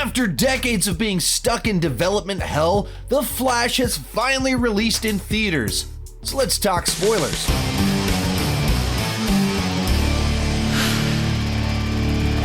After decades of being stuck in development hell, The Flash has finally released in theaters. So let's talk spoilers.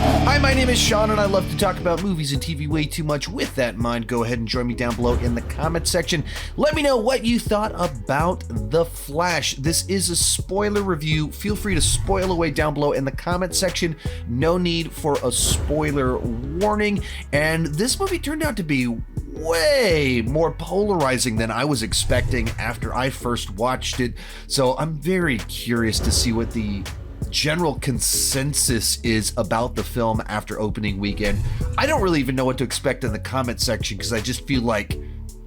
Hi, my name is Sean, and I love to talk about movies and TV way too much. With that in mind, go ahead and join me down below in the comment section. Let me know what you thought about The Flash. This is a spoiler review. Feel free to spoil away down below in the comment section. No need for a spoiler warning. And this movie turned out to be way more polarizing than I was expecting after I first watched it. So I'm very curious to see what the general consensus is about the film after opening weekend. I don't really even know what to expect in the comment section because I just feel like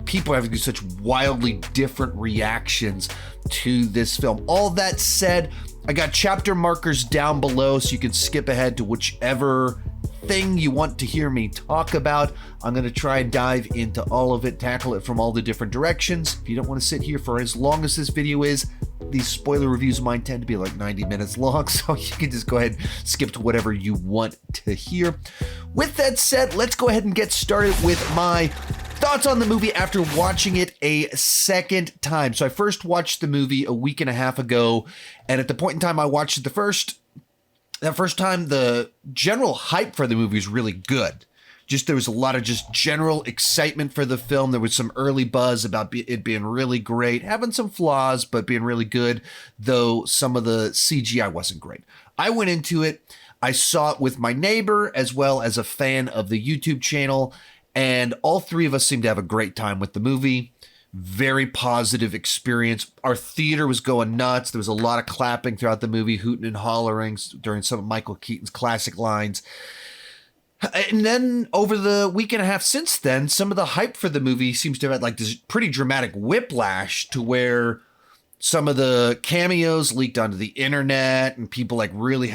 people are having such wildly different reactions to this film. All that said, I got chapter markers down below so you can skip ahead to whichever thing you want to hear me talk about. I'm going to try and dive into all of it, tackle it from all the different directions. If you don't want to sit here for as long as this video is, these spoiler reviews of mine tend to be like 90 minutes long, so you can just go ahead and skip to whatever you want to hear. With that said, let's go ahead and get started with my thoughts on the movie after watching it a second time. So I first watched the movie a week and a half ago, and at the point in time I watched it that first time, the general hype for the movie was really good. There was a lot of just general excitement for the film. There was some early buzz about it being really great, having some flaws, but being really good, though some of the CGI wasn't great. I went into it, I saw it with my neighbor as well as a fan of the YouTube channel, and all three of us seemed to have a great time with the movie. Very positive experience. Our theater was going nuts. There was a lot of clapping throughout the movie, hooting and hollering during some of Michael Keaton's classic lines. And then over the week and a half since then, some of the hype for the movie seems to have had like this pretty dramatic whiplash to where some of the cameos leaked onto the internet and people like really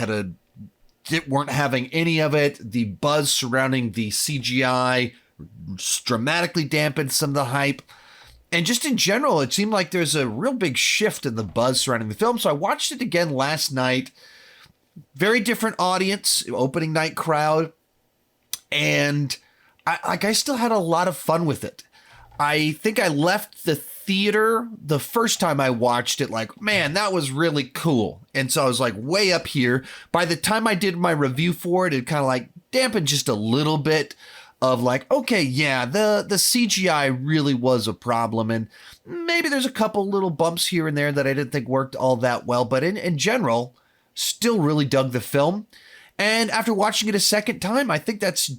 weren't having any of it. The buzz surrounding the CGI dramatically dampened some of the hype. And just in general, it seemed like there's a real big shift in the buzz surrounding the film. So I watched it again last night. Very different audience, opening night crowd. And I still had a lot of fun with it. I think I left the theater the first time I watched it like, man, that was really cool. And so I was like way up here. By the time I did my review for it, it kind of like dampened just a little bit of like, okay, yeah, the CGI really was a problem. And maybe there's a couple little bumps here and there that I didn't think worked all that well. But in general, still really dug the film. And after watching it a second time, I think that's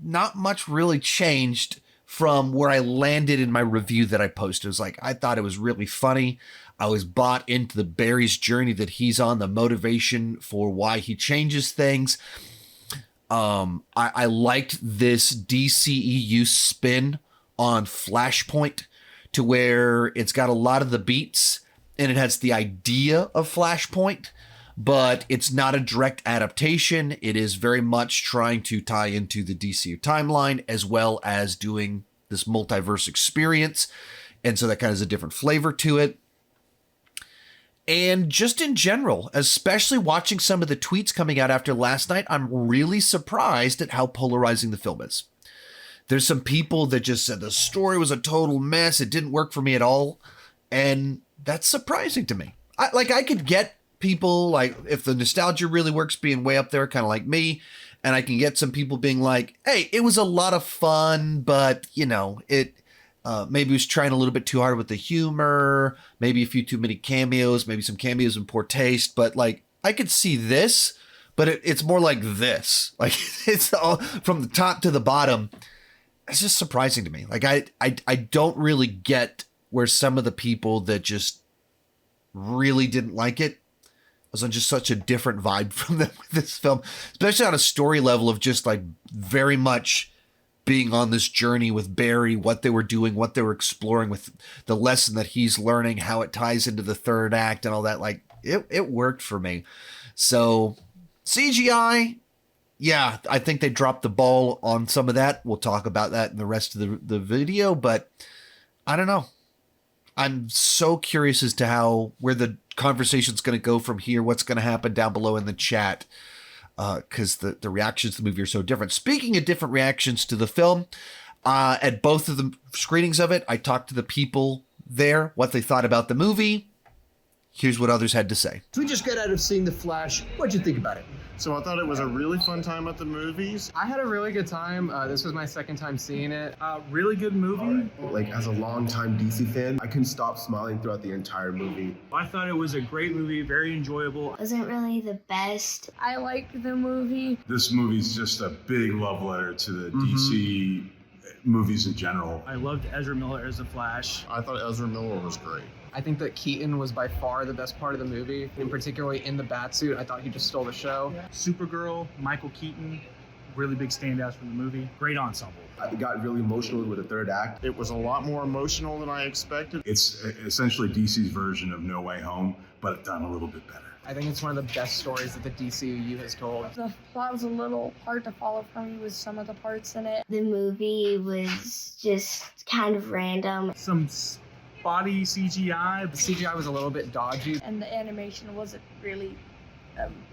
not much really changed from where I landed in my review that I posted. It was like, I thought it was really funny. I was bought into the Barry's journey that he's on, the motivation for why he changes things. I liked this DCEU spin on Flashpoint to where it's got a lot of the beats and it has the idea of Flashpoint, but it's not a direct adaptation. It is very much trying to tie into the DCU timeline as well as doing this multiverse experience. And so that kind of has a different flavor to it. And just in general, especially watching some of the tweets coming out after last night, I'm really surprised at how polarizing the film is. There's some people that just said the story was a total mess. It didn't work for me at all. And that's surprising to me. I could get people like if the nostalgia really works being way up there, kind of like me, and I can get some people being like, hey, it was a lot of fun, but you know, it maybe was trying a little bit too hard with the humor, maybe a few too many cameos, maybe some cameos in poor taste. But like I could see this, but it's more like this, like it's all from the top to the bottom. It's just surprising to me. Like I don't really get where some of the people that just really didn't like it was on just such a different vibe from them with this film, especially on a story level of just like very much being on this journey with Barry, what they were doing, what they were exploring with the lesson that he's learning, how it ties into the third act and all that. Like it worked for me. So CGI, yeah, I think they dropped the ball on some of that. We'll talk about that in the rest of the video, but I don't know. I'm so curious as to where the conversation's going to go from here, what's going to happen down below in the chat. because the reactions to the movie are so different. Speaking of different reactions to the film, at both of the screenings of it, I talked to the people there, what they thought about the movie. Here's what others had to say. We just got out of seeing The Flash. What'd you think about it? So I thought it was a really fun time at the movies. I had a really good time. This was my second time seeing it. Really good movie. Like, as a longtime DC fan, I couldn't stop smiling throughout the entire movie. I thought it was a great movie, very enjoyable. Wasn't really the best. I liked the movie. This movie's just a big love letter to the DC movies in general. I loved Ezra Miller as the Flash. I thought Ezra Miller was great. I think that Keaton was by far the best part of the movie, and particularly in the Batsuit. I thought he just stole the show. Supergirl, Michael Keaton, really big standouts from the movie. Great ensemble. I got really emotional with the third act. It was a lot more emotional than I expected. It's essentially DC's version of No Way Home, but done a little bit better. I think it's one of the best stories that the DCU has told. The plot was a little hard to follow for me with some of the parts in it. The movie was just kind of random. Some spotty CGI. The CGI was a little bit dodgy. And the animation wasn't really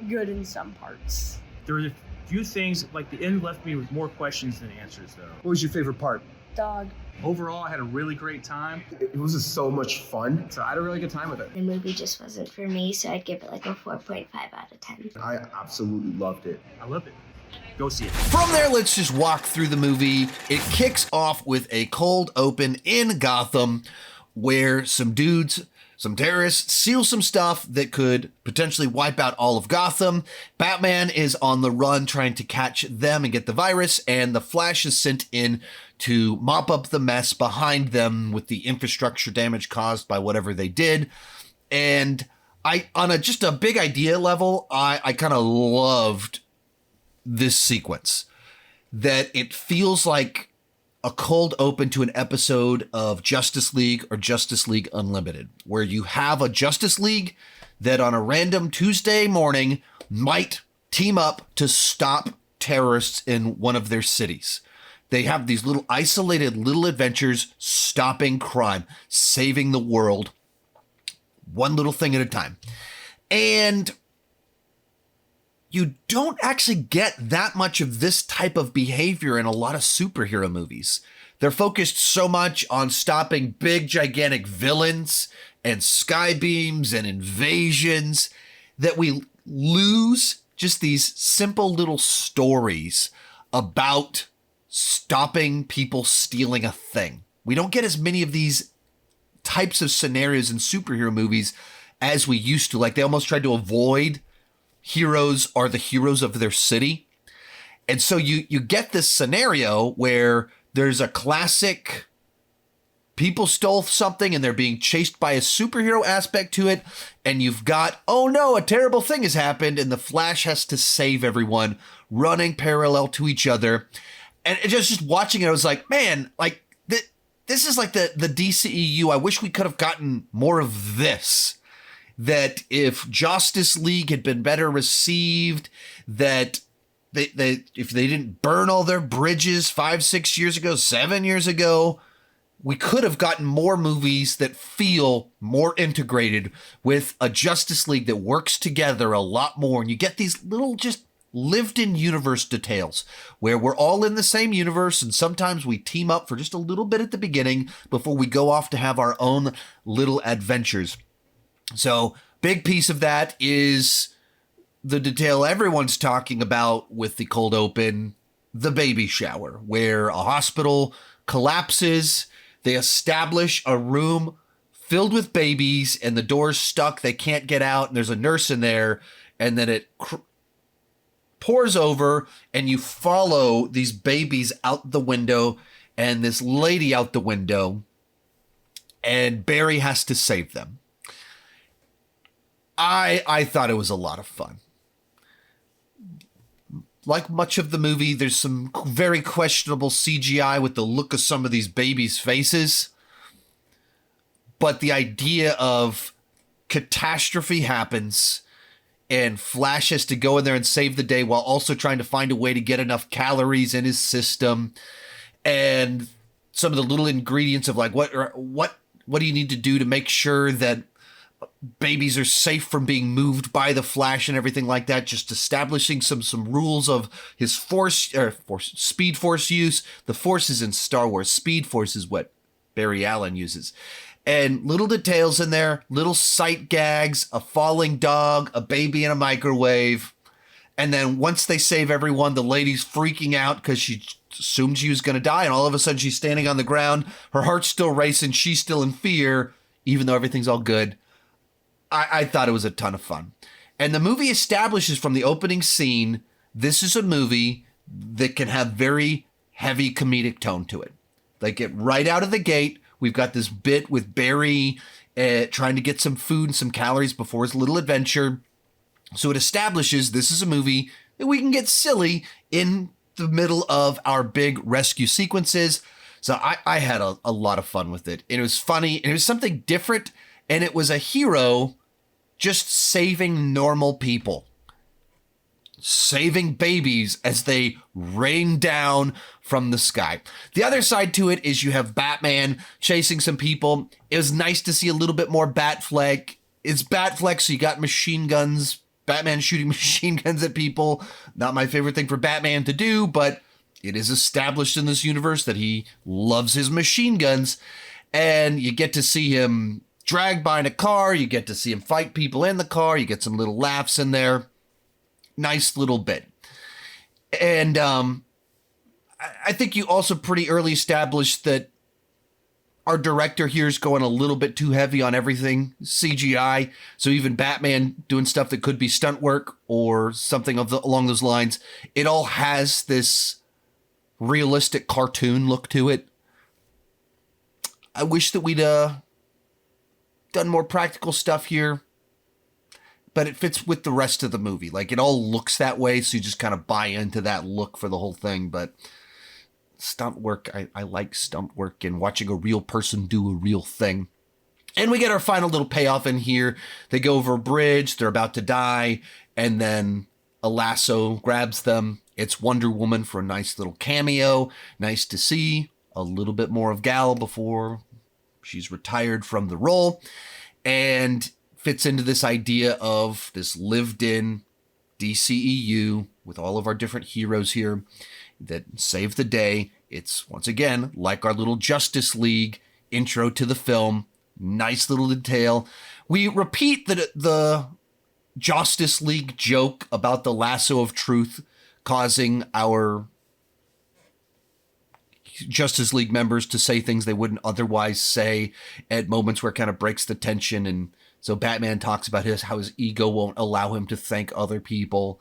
good in some parts. There were a few things, like the end left me with more questions than answers, though. What was your favorite part? Dog. Overall, I had a really great time. It was just so much fun. So I had a really good time with it. The movie just wasn't for me, so I'd give it like a 4.5 out of 10. I absolutely loved it. I loved it. Go see it. From there, let's just walk through the movie. It kicks off with a cold open in Gotham where some dudes, some terrorists, steal some stuff that could potentially wipe out all of Gotham. Batman is on the run trying to catch them and get the virus, and the Flash is sent in to mop up the mess behind them with the infrastructure damage caused by whatever they did. And on just a big idea level, I kind of loved this sequence. That it feels like a cold open to an episode of Justice League or Justice League Unlimited, where you have a Justice League that on a random Tuesday morning might team up to stop terrorists in one of their cities. They have these little isolated little adventures stopping crime, saving the world, one little thing at a time. And you don't actually get that much of this type of behavior in a lot of superhero movies. They're focused so much on stopping big, gigantic villains and sky beams and invasions that we lose just these simple little stories about stopping people stealing a thing. We don't get as many of these types of scenarios in superhero movies as we used to. Like, they almost tried to avoid heroes are the heroes of their city. And so you get this scenario where there's a classic people stole something and they're being chased by a superhero aspect to it. And you've got, oh no, a terrible thing has happened. And the Flash has to save everyone running parallel to each other. And just watching it, I was like, man, like this is like the DCEU. I wish we could have gotten more of this. That if Justice League had been better received, that if they didn't burn all their bridges 5, 6 years ago, 7 years ago, we could have gotten more movies that feel more integrated with a Justice League that works together a lot more. And you get these little just lived in universe details where we're all in the same universe. And sometimes we team up for just a little bit at the beginning before we go off to have our own little adventures. So big piece of that is the detail everyone's talking about with the cold open, the baby shower, where a hospital collapses. They establish a room filled with babies and the door's stuck. They can't get out and there's a nurse in there, and then it pours over and you follow these babies out the window and this lady out the window, and Barry has to save them. I thought it was a lot of fun. Like much of the movie, there's some very questionable CGI with the look of some of these babies' faces. But the idea of catastrophe happens and Flash has to go in there and save the day while also trying to find a way to get enough calories in his system. And some of the little ingredients of like, what do you need to do to make sure that babies are safe from being moved by the Flash and everything like that, just establishing some rules of his speed force use. The force is in Star Wars. Speed force is what Barry Allen uses. And little details in there, little sight gags, a falling dog, a baby in a microwave. And then once they save everyone, the lady's freaking out because she assumed she was going to die. And all of a sudden she's standing on the ground. Her heart's still racing. She's still in fear, even though everything's all good. I thought it was a ton of fun. And the movie establishes from the opening scene, this is a movie that can have very heavy comedic tone to it. Like it right out of the gate, we've got this bit with Barry trying to get some food and some calories before his little adventure. So it establishes this is a movie that we can get silly in the middle of our big rescue sequences. So I had a lot of fun with it. It was funny. And it was something different. And it was a hero just saving normal people. Saving babies as they rain down from the sky. The other side to it is you have Batman chasing some people. It was nice to see a little bit more Batfleck. It's Batfleck, so you got machine guns. Batman shooting machine guns at people. Not my favorite thing for Batman to do, but it is established in this universe that he loves his machine guns. And you get to see him dragged by in a car. You get to see him fight people in the car. You get some little laughs in there. Nice little bit. And I think you also pretty early established that our director here is going a little bit too heavy on everything CGI. So even Batman doing stuff that could be stunt work or something along those lines, it all has this realistic cartoon look to it. I wish that we'd done more practical stuff here, but it fits with the rest of the movie. Like it all looks that way, so you just kind of buy into that look for the whole thing. But stunt work, I like stunt work and watching a real person do a real thing. And we get our final little payoff in here. They go over a bridge, they're about to die, and then a lasso grabs them. It's Wonder Woman for a nice little cameo. Nice to see a little bit more of Gal before she's retired from the role, and fits into this idea of this lived-in DCEU with all of our different heroes here that save the day. It's, once again, like our little Justice League intro to the film. Nice little detail. We repeat the Justice League joke about the lasso of truth causing our Justice League members to say things they wouldn't otherwise say at moments where it kind of breaks the tension. And so Batman talks about how his ego won't allow him to thank other people.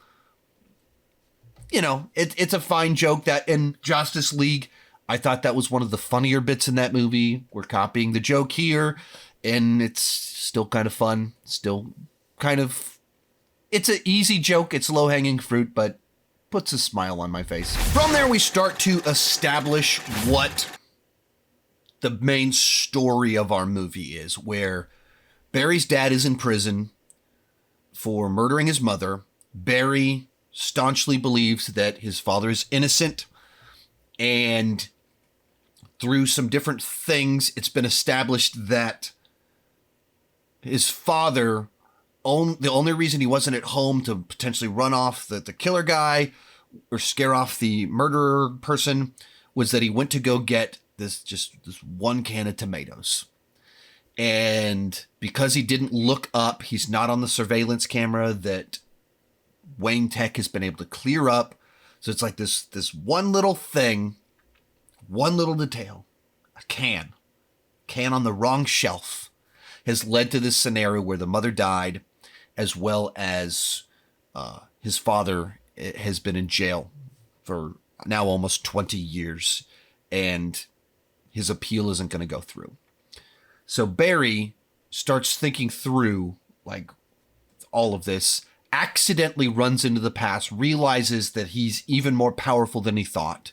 You know, it's a fine joke that in Justice League, I thought that was one of the funnier bits in that movie. We're copying the joke here, and it's still kind of fun. Still kind of, it's an easy joke. It's low-hanging fruit, but puts a smile on my face. From there, we start to establish what the main story of our movie is, where Barry's dad is in prison for murdering his mother. Barry staunchly believes that his father is innocent, and through some different things, it's been established that his father, the only reason he wasn't at home to potentially run off the killer guy or scare off the murderer person was that he went to go get this one can of tomatoes. And because he didn't look up, he's not on the surveillance camera that Wayne Tech has been able to clear up. So it's like this one little thing, one little detail, a can on the wrong shelf has led to this scenario where the mother died, as well as his father has been in jail for now almost 20 years, and his appeal isn't going to go through. So Barry starts thinking through like all of this, accidentally runs into the past, realizes that he's even more powerful than he thought,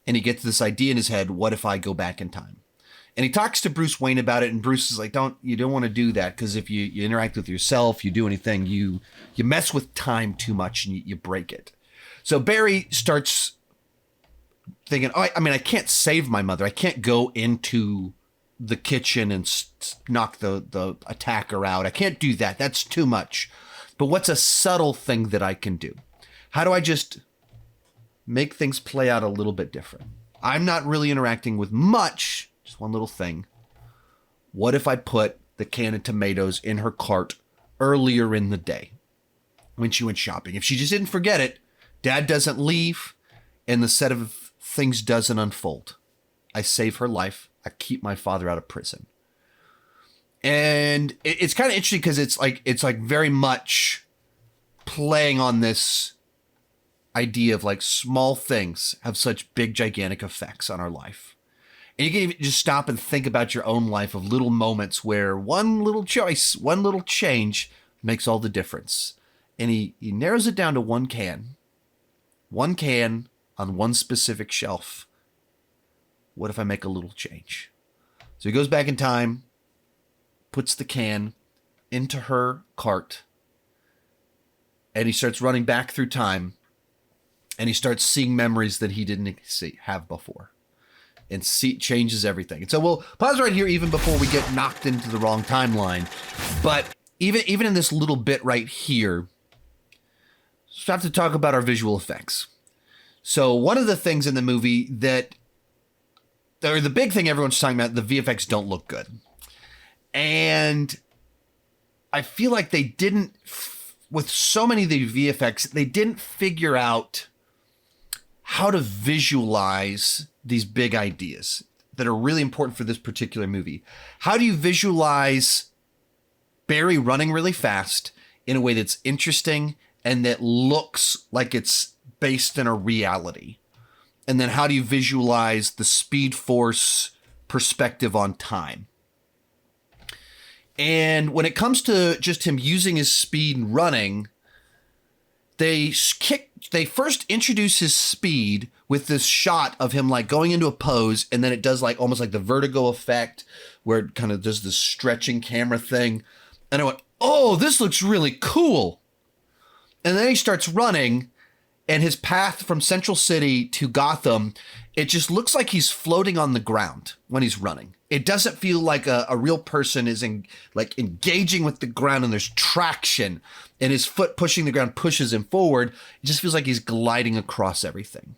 and he gets this idea in his head, what if I go back in time? And he talks to Bruce Wayne about it, and Bruce is like, you don't want to do that, because if you interact with yourself, you do anything, you mess with time too much and you break it. So Barry starts thinking, I can't save my mother. I can't go into the kitchen and knock the attacker out. I can't do that. That's too much. But what's a subtle thing that I can do? How do I just make things play out a little bit different? I'm not really interacting with much, just one little thing. What if I put the can of tomatoes in her cart earlier in the day when she went shopping? If she just didn't forget it, Dad doesn't leave and the set of things doesn't unfold. I save her life. I keep my father out of prison. And it's kind of interesting because it's like very much playing on this idea of like small things have such big, gigantic effects on our life. And you can even just stop and think about your own life of little moments where one little choice, one little change makes all the difference. And he narrows it down to one can on one specific shelf. What if I make a little change? So he goes back in time, puts the can into her cart, and he starts running back through time, and he starts seeing memories that he didn't have before, and changes everything. And so we'll pause right here even before we get knocked into the wrong timeline. But even in this little bit right here, we have to talk about our visual effects. So one of the things in the movie or the big thing everyone's talking about, the VFX don't look good. And I feel like they didn't, with so many of the VFX, they didn't figure out how to visualize these big ideas that are really important for this particular movie. How do you visualize Barry running really fast in a way that's interesting and that looks like it's based in a reality? And then how do you visualize the Speed Force perspective on time? And when it comes to just him using his speed and running, they first introduce his speed with this shot of him like going into a pose, and then it does like almost like the vertigo effect where it kind of does this stretching camera thing. And I went, oh, this looks really cool. And then he starts running, and his path from Central City to Gotham, it just looks like he's floating on the ground when he's running. It doesn't feel like a real person is engaging with the ground and there's traction and his foot pushing the ground pushes him forward. It just feels like he's gliding across everything.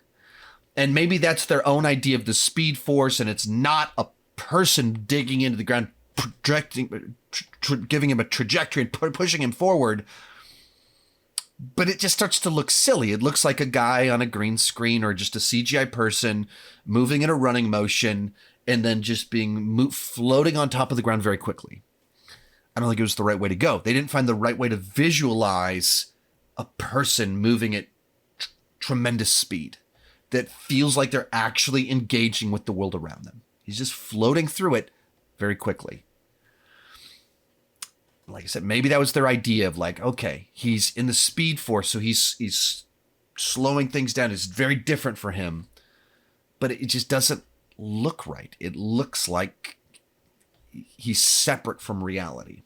And maybe that's their own idea of the Speed Force, and it's not a person digging into the ground, giving him a trajectory and pushing him forward. But it just starts to look silly. It looks like a guy on a green screen or just a CGI person moving in a running motion and then just floating on top of the ground very quickly. I don't think it was the right way to go. They didn't find the right way to visualize a person moving at tremendous speed that feels like they're actually engaging with the world around them. He's just floating through it very quickly. Like I said, maybe that was their idea of like, okay, he's in the Speed Force, so he's slowing things down. It's very different for him, but it just doesn't look right. It looks like he's separate from reality.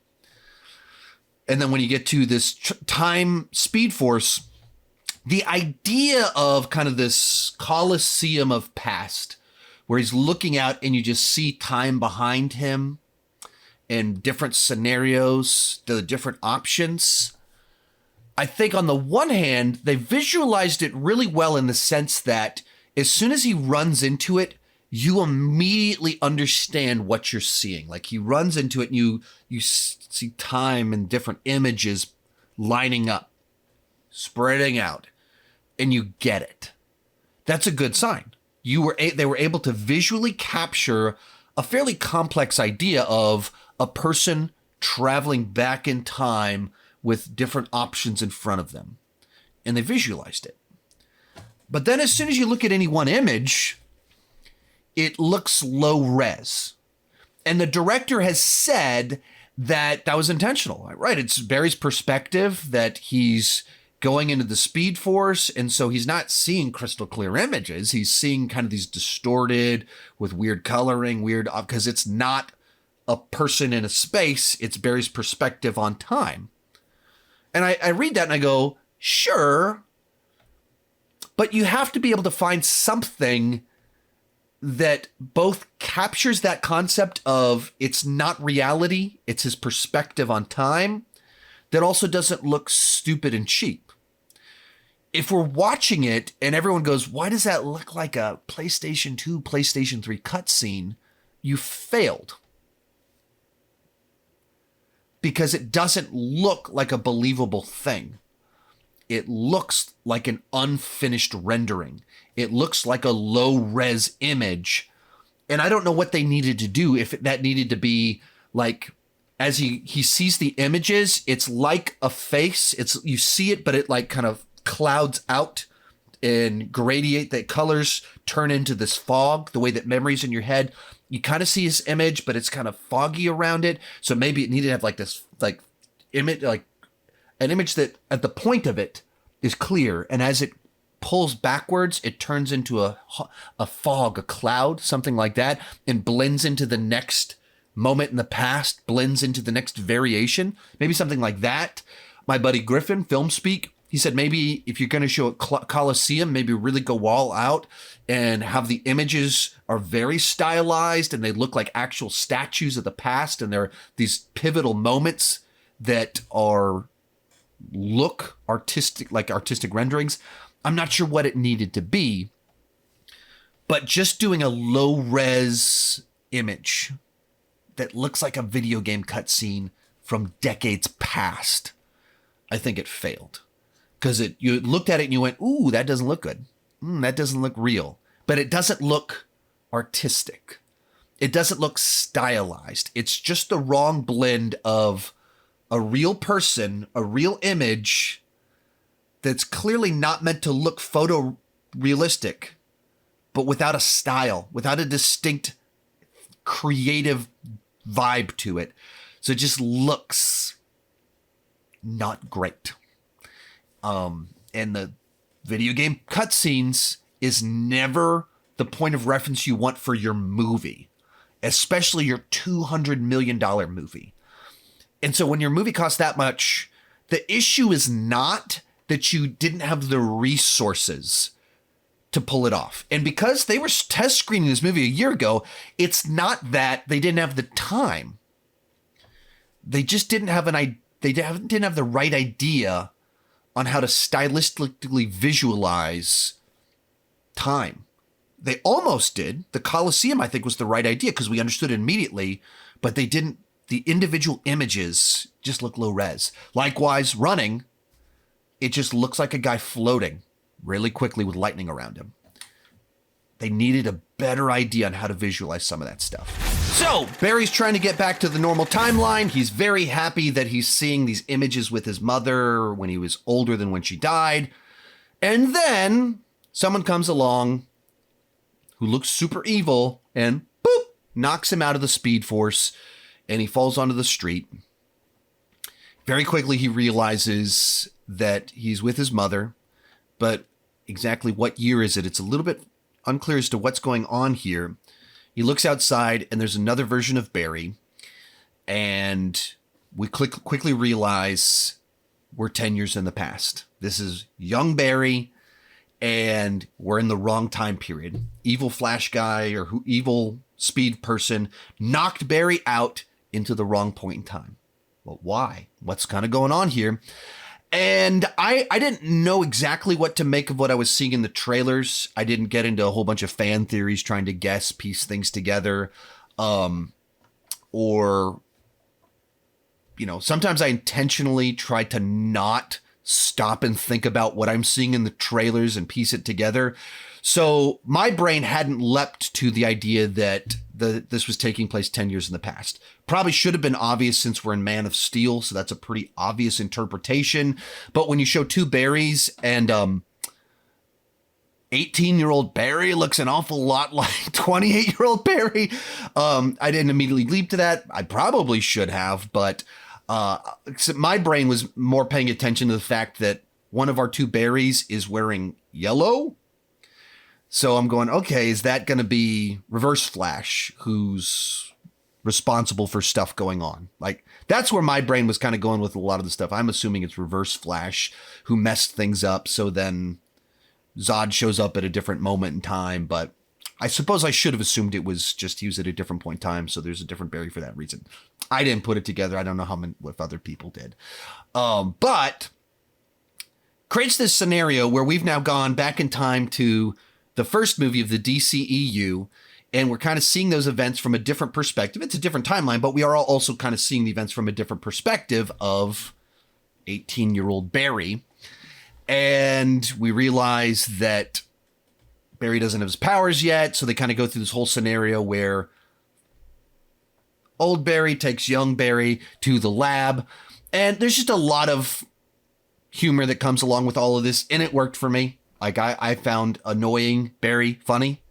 And then when you get to this time Speed Force, the idea of kind of this coliseum of past where he's looking out and you just see time behind him, and different scenarios, the different options. I think on the one hand, they visualized it really well in the sense that as soon as he runs into it, you immediately understand what you're seeing. Like he runs into it and you see time and different images lining up, spreading out, and you get it. That's a good sign. They were able to visually capture a fairly complex idea of a person traveling back in time with different options in front of them. And they visualized it. But then as soon as you look at any one image, it looks low res. And the director has said that was intentional, right? It's Barry's perspective that he's going into the Speed Force, and so he's not seeing crystal clear images. He's seeing kind of these distorted with weird coloring, because it's not a person in a space, it's Barry's perspective on time. And I read that and I go, sure, but you have to be able to find something that both captures that concept of it's not reality, it's his perspective on time, that also doesn't look stupid and cheap. If we're watching it and everyone goes, why does that look like a PlayStation 2, PlayStation 3 cutscene? You failed. Because it doesn't look like a believable thing. It looks like an unfinished rendering. It looks like a low-res image. And I don't know what they needed to do, if that needed to be like, as he sees the images, it's like a face. You see it, but it like kind of clouds out and gradiate. The colors turn into this fog, the way that memories in your head. You kind of see his image, but it's kind of foggy around it. So maybe it needed to have like this like image, like an image that at the point of it is clear, and as it pulls backwards, it turns into a fog, a cloud, something like that, and blends into the next moment in the past, blends into the next variation, maybe something like that. My buddy Griffin, Film Speak, he said maybe if you're going to show a Coliseum, maybe really go all out and have the images are very stylized and they look like actual statues of the past, and there are these pivotal moments that look artistic, like artistic renderings. I'm not sure what it needed to be, but just doing a low-res image that looks like a video game cutscene from decades past, I think it failed. Because you looked at it and you went, ooh, that doesn't look good. That doesn't look real. But it doesn't look artistic. It doesn't look stylized. It's just the wrong blend of a real person, a real image that's clearly not meant to look photorealistic, but without a style, without a distinct creative vibe to it. So it just looks not great. And the video game cutscenes is never the point of reference you want for your movie, especially your $200 million movie. And so when your movie costs that much, the issue is not that you didn't have the resources to pull it off. And because they were test screening this movie a year ago, it's not that they didn't have the time. They just didn't have didn't have the right idea on how to stylistically visualize time. They almost did. The Coliseum, I think, was the right idea because we understood it immediately, but they didn't. The individual images just look low res. Likewise, running, it just looks like a guy floating really quickly with lightning around him. They needed a better idea on how to visualize some of that stuff. So Barry's trying to get back to the normal timeline. He's very happy that he's seeing these images with his mother when he was older than when she died. And then someone comes along who looks super evil and boop, knocks him out of the Speed Force, and he falls onto the street. Very quickly, he realizes that he's with his mother, but exactly what year is it? It's a little bit unclear as to what's going on here. He looks outside, and there's another version of Barry, and we quickly realize we're 10 years in the past. This is young Barry, and we're in the wrong time period. Evil Flash guy or evil speed person knocked Barry out into the wrong point in time. Well, why? What's kind of going on here? And I didn't know exactly what to make of what I was seeing in the trailers. I didn't get into a whole bunch of fan theories trying to piece things together. Or, sometimes I intentionally try to not stop and think about what I'm seeing in the trailers and piece it together. So my brain hadn't leapt to the idea that this was taking place 10 years in the past. Probably should have been obvious since we're in Man of Steel, so that's a pretty obvious interpretation. But when you show two Barrys and 18-year-old Barry looks an awful lot like 28-year-old Barry, I didn't immediately leap to that. I probably should have, but my brain was more paying attention to the fact that one of our two Barrys is wearing yellow. So I'm going, okay, is that going to be Reverse Flash, who's responsible for stuff going on? Like, that's where my brain was kind of going with a lot of the stuff. I'm assuming it's Reverse Flash who messed things up. So then Zod shows up at a different moment in time, but I suppose I should have assumed it was just he was at a different point in time, so there's a different Barry for that reason. I didn't put it together. I don't know if other people did. But creates this scenario where we've now gone back in time to the first movie of the DCEU, and we're kind of seeing those events from a different perspective. It's a different timeline, but we are also kind of seeing the events from a different perspective of 18-year-old Barry. And we realize that Barry doesn't have his powers yet, so they kind of go through this whole scenario where old Barry takes young Barry to the lab, and there's just a lot of humor that comes along with all of this, and it worked for me. Like, I found annoying Barry funny.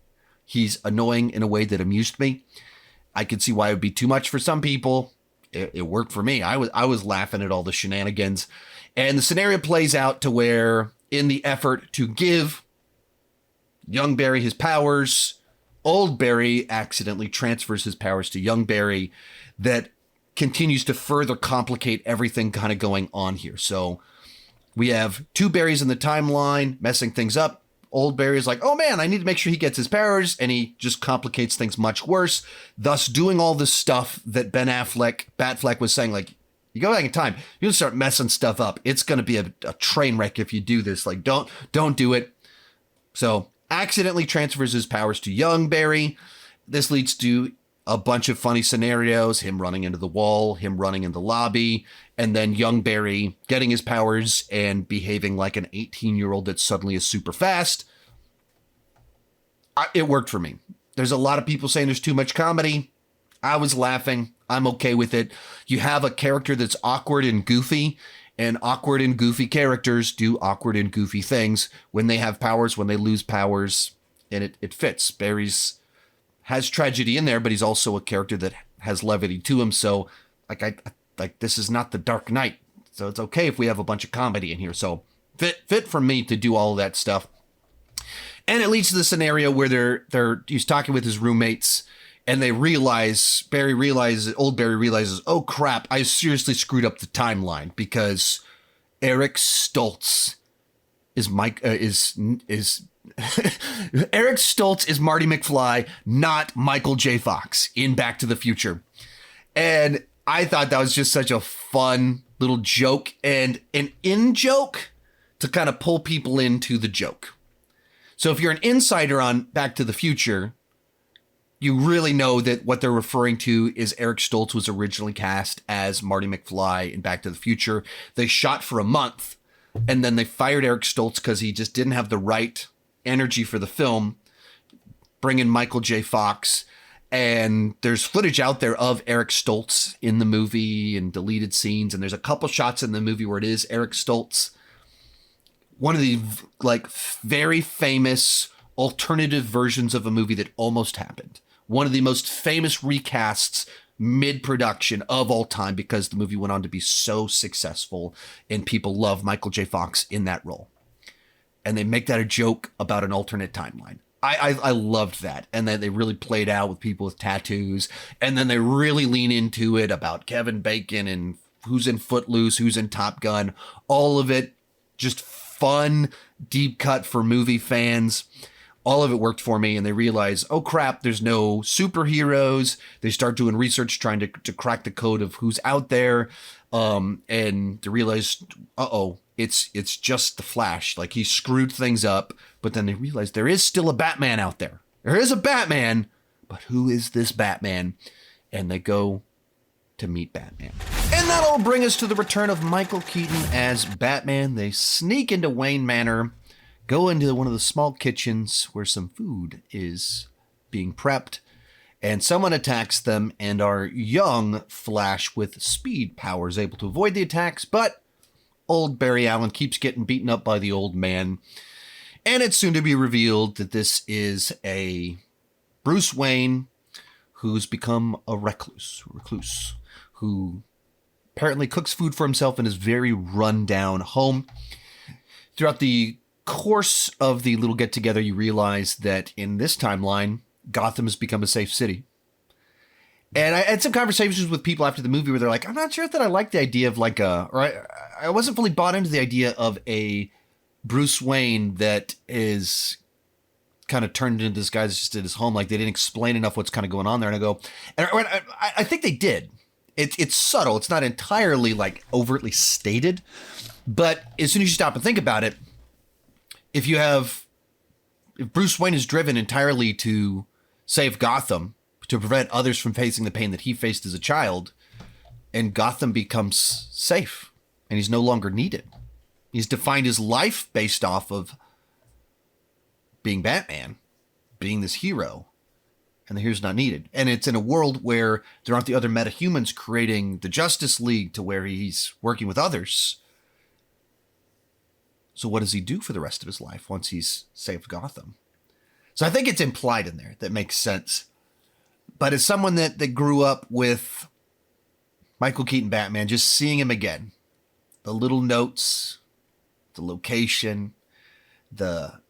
He's annoying in a way that amused me. I could see why it would be too much for some people. It worked for me. I was laughing at all the shenanigans. And the scenario plays out to where, in the effort to give young Barry his powers, old Barry accidentally transfers his powers to young Barry. That continues to further complicate everything kind of going on here. So we have two Barrys in the timeline messing things up. Old Barry is like, oh man, I need to make sure he gets his powers. And he just complicates things much worse, thus doing all this stuff that Batfleck was saying, like, you go back in time, you'll start messing stuff up. It's going to be a train wreck if you do this. Like, don't do it. So accidentally transfers his powers to young Barry. This leads to a bunch of funny scenarios, him running into the wall, him running in the lobby, and then young Barry getting his powers and behaving like an 18-year-old that suddenly is super fast. It worked for me. There's a lot of people saying there's too much comedy. I was laughing. I'm okay with it. You have a character that's awkward and goofy, and awkward and goofy characters do awkward and goofy things when they have powers, when they lose powers, and it fits. Barry's has tragedy in there, but he's also a character that has levity to him. So like this is not the Dark Knight. So it's okay if we have a bunch of comedy in here. So fit for me to do all of that stuff. And it leads to the scenario where he's talking with his roommates, and old Barry realizes, oh crap, I seriously screwed up the timeline because Eric Stoltz is Eric Stoltz is Marty McFly, not Michael J. Fox in Back to the Future. And I thought that was just such a fun little joke and an in-joke to kind of pull people into the joke. So if you're an insider on Back to the Future, you really know that what they're referring to is Eric Stoltz was originally cast as Marty McFly in Back to the Future. They shot for a month, and then they fired Eric Stoltz because he just didn't have the right energy for the film, bring in Michael J. Fox. And there's footage out there of Eric Stoltz in the movie and deleted scenes. And there's a couple shots in the movie where it is Eric Stoltz. One of the very famous alternative versions of a movie that almost happened. One of the most famous recasts mid-production of all time because the movie went on to be so successful and people love Michael J. Fox in that role. And they make that a joke about an alternate timeline. I loved that. And then they really played out with people with tattoos. And then they really lean into it about Kevin Bacon and who's in Footloose, who's in Top Gun. All of it just fun, deep cut for movie fans. All of it worked for me. And they realize, oh crap, there's no superheroes. They start doing research trying to crack the code of who's out there. And they realize, it's just the Flash. Like, he screwed things up, but then they realize there is still a Batman out there. There is a Batman, but who is this Batman? And they go to meet Batman. And that'll bring us to the return of Michael Keaton as Batman. They sneak into Wayne Manor, go into one of the small kitchens where some food is being prepped, and someone attacks them, and our young Flash with speed power is able to avoid the attacks, but old Barry Allen keeps getting beaten up by the old man. And it's soon to be revealed that this is a Bruce Wayne who's become a recluse, who apparently cooks food for himself in his very run-down home. Throughout the course of the little get-together, you realize that in this timeline, Gotham has become a safe city. And I had some conversations with people after the movie where they're like, I'm not sure that I like the idea of I wasn't fully bought into the idea of a Bruce Wayne that is kind of turned into this guy that's just at his home. Like they didn't explain enough what's kind of going on there. And I go, and I think they did. It's subtle. It's not entirely like overtly stated, but as soon as you stop and think about it, if Bruce Wayne is driven entirely to save Gotham, to prevent others from facing the pain that he faced as a child, and Gotham becomes safe and he's no longer needed. He's defined his life based off of being Batman, being this hero, and the hero's not needed. And it's in a world where there aren't the other metahumans creating the Justice League to where he's working with others. So what does he do for the rest of his life once he's saved Gotham? So I think it's implied in there. That makes sense. But as someone that grew up with Michael Keaton Batman, just seeing him again, the little notes, the location, the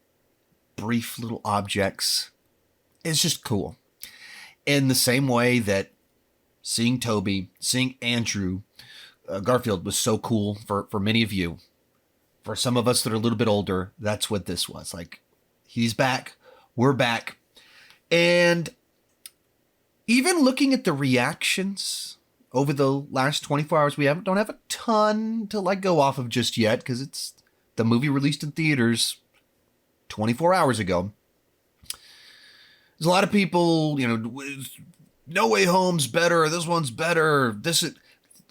brief little objects, it's just cool. In the same way that seeing Toby, seeing Andrew Garfield was so cool for many of you. For some of us that are a little bit older, that's what this was. Like, he's back, we're back. And even looking at the reactions over the last 24 hours, don't have a ton to like go off of just yet, because it's the movie released in theaters 24 hours ago. There's a lot of people, No Way Home's better, this one's better, this is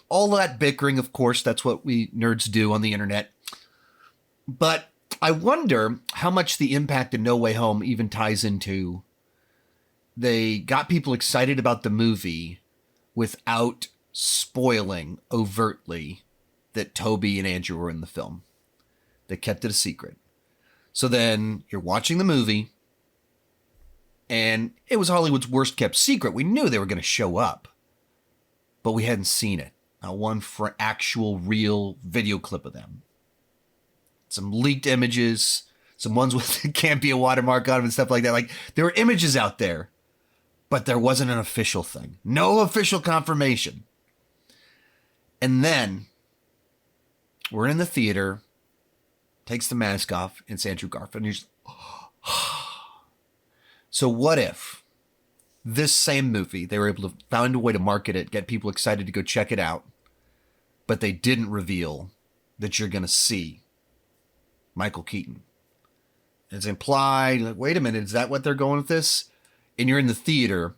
all that bickering, of course, that's what we nerds do on the internet. But I wonder how much the impact of No Way Home even ties into they got people excited about the movie without spoiling overtly that Toby and Andrew were in the film. They kept it a secret. So then you're watching the movie, and it was Hollywood's worst kept secret. We knew they were going to show up, but we hadn't seen it. Not one for actual real video clip of them. Some leaked images, some ones with can't be a watermark on them and stuff like that. Like, there were images out there, but there wasn't an official thing. No official confirmation. And then we're in the theater, takes the mask off, and it's Andrew Garfield. And you're just, So what if this same movie, they were able to find a way to market it, get people excited to go check it out, but they didn't reveal that you're going to see Michael Keaton. It's implied, like, wait a minute, is that what they're going with this? And you're in the theater.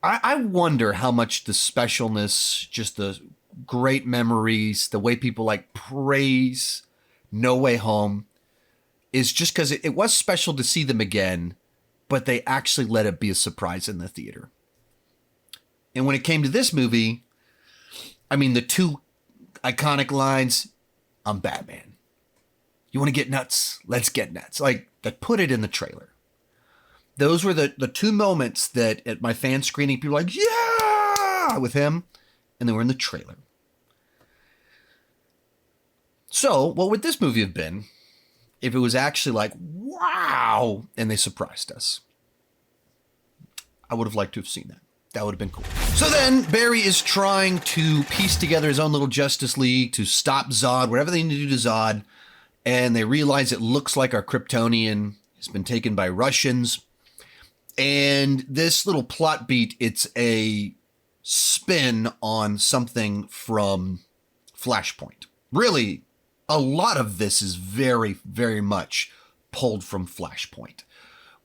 I wonder how much the specialness, just the great memories, the way people like praise No Way Home is just because it was special to see them again, but they actually let it be a surprise in the theater. And when it came to this movie, I mean, the two iconic lines, I'm Batman. You want to get nuts? Let's get nuts. Like, they put it in the trailer. Those were the two moments that at my fan screening, people were like, yeah, with him. And they were in the trailer. So what would this movie have been if it was actually like, wow, and they surprised us? I would have liked to have seen that. That would have been cool. So then Barry is trying to piece together his own little Justice League to stop Zod, whatever they need to do to Zod. And they realize it looks like our Kryptonian has been taken by Russians. And this little plot beat, it's a spin on something from Flashpoint. Really, a lot of this is very, very much pulled from Flashpoint.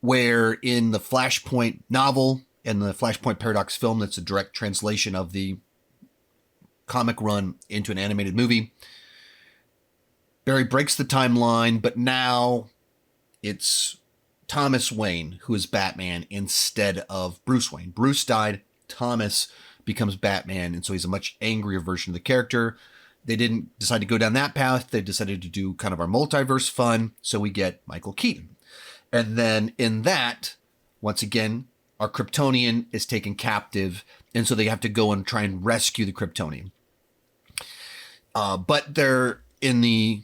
Where in the Flashpoint novel and the Flashpoint Paradox film, that's a direct translation of the comic run into an animated movie, Barry breaks the timeline, but now it's Thomas Wayne who is Batman instead of Bruce Wayne. Bruce died, Thomas becomes Batman, and so he's a much angrier version of the character. They didn't decide to go down that path. They decided to do kind of our multiverse fun, so we get Michael Keaton. And then in that, once again, our Kryptonian is taken captive, and so they have to go and try and rescue the Kryptonian. But they're in the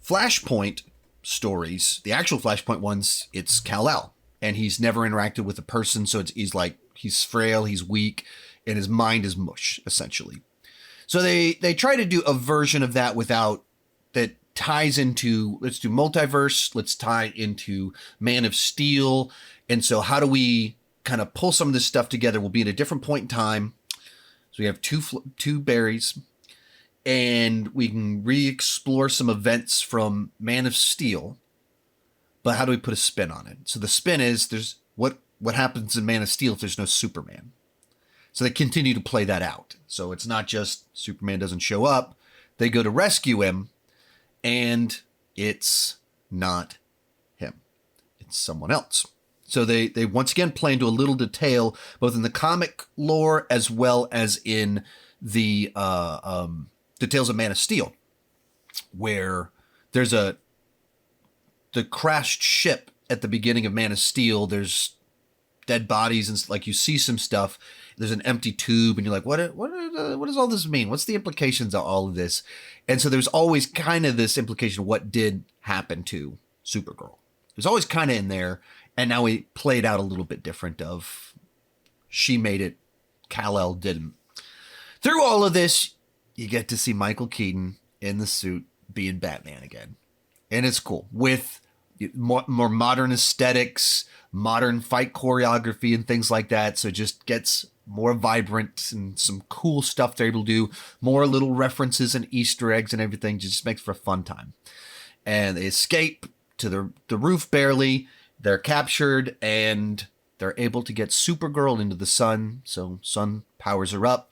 Flashpoint stories, the actual Flashpoint ones, it's Kal-El, and he's never interacted with a person, so he's frail, he's weak, and his mind is mush, essentially. So they try to do a version of that without that ties into, let's do multiverse, let's tie into Man of Steel. And so how do we kind of pull some of this stuff together? We'll be at a different point in time. So we have two Barrys, and we can re-explore some events from Man of Steel. But how do we put a spin on it? So the spin is there's what happens in Man of Steel if there's no Superman. So they continue to play that out. So it's not just Superman doesn't show up. They go to rescue him, and it's not him. It's someone else. So they once again play into a little detail, both in the comic lore as well as in the details of Man of Steel, where there's the crashed ship at the beginning of Man of Steel. There's dead bodies and like you see some stuff. There's an empty tube, and you're like, what does all this mean? What's the implications of all of this? And so there's always kind of this implication of what did happen to Supergirl. There's always kind of in there, and now we played out a little bit different of she made it, Kal-El didn't. Through all of this, you get to see Michael Keaton in the suit being Batman again. And it's cool with more modern aesthetics, modern fight choreography and things like that. So it just gets more vibrant and some cool stuff they're able to do. More little references and Easter eggs and everything. Just makes for a fun time. And they escape to the roof barely. They're captured and they're able to get Supergirl into the sun. So sun powers her up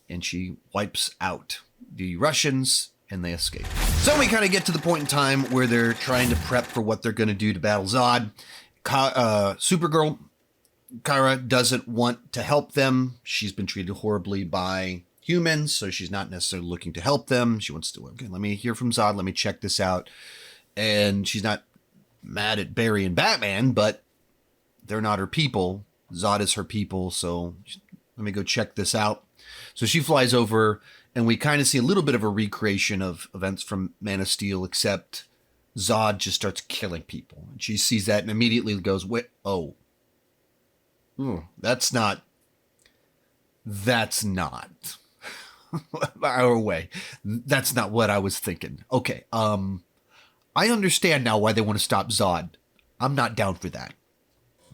and she wipes out the Russians and they escape. So we kind of get to the point in time where they're trying to prep for what they're going to do to battle Zod. Supergirl, Kara, doesn't want to help them. She's been treated horribly by humans, so she's not necessarily looking to help them. She wants to, okay, let me hear from Zod. Let me check this out. And she's not mad at Barry and Batman, but they're not her people. Zod is her people, so let me go check this out. So she flies over, and we kind of see a little bit of a recreation of events from Man of Steel, except Zod just starts killing people. And she sees that and immediately goes, wait, oh, that's not our way. That's not what I was thinking. Okay. I understand now why they want to stop Zod. I'm not down for that.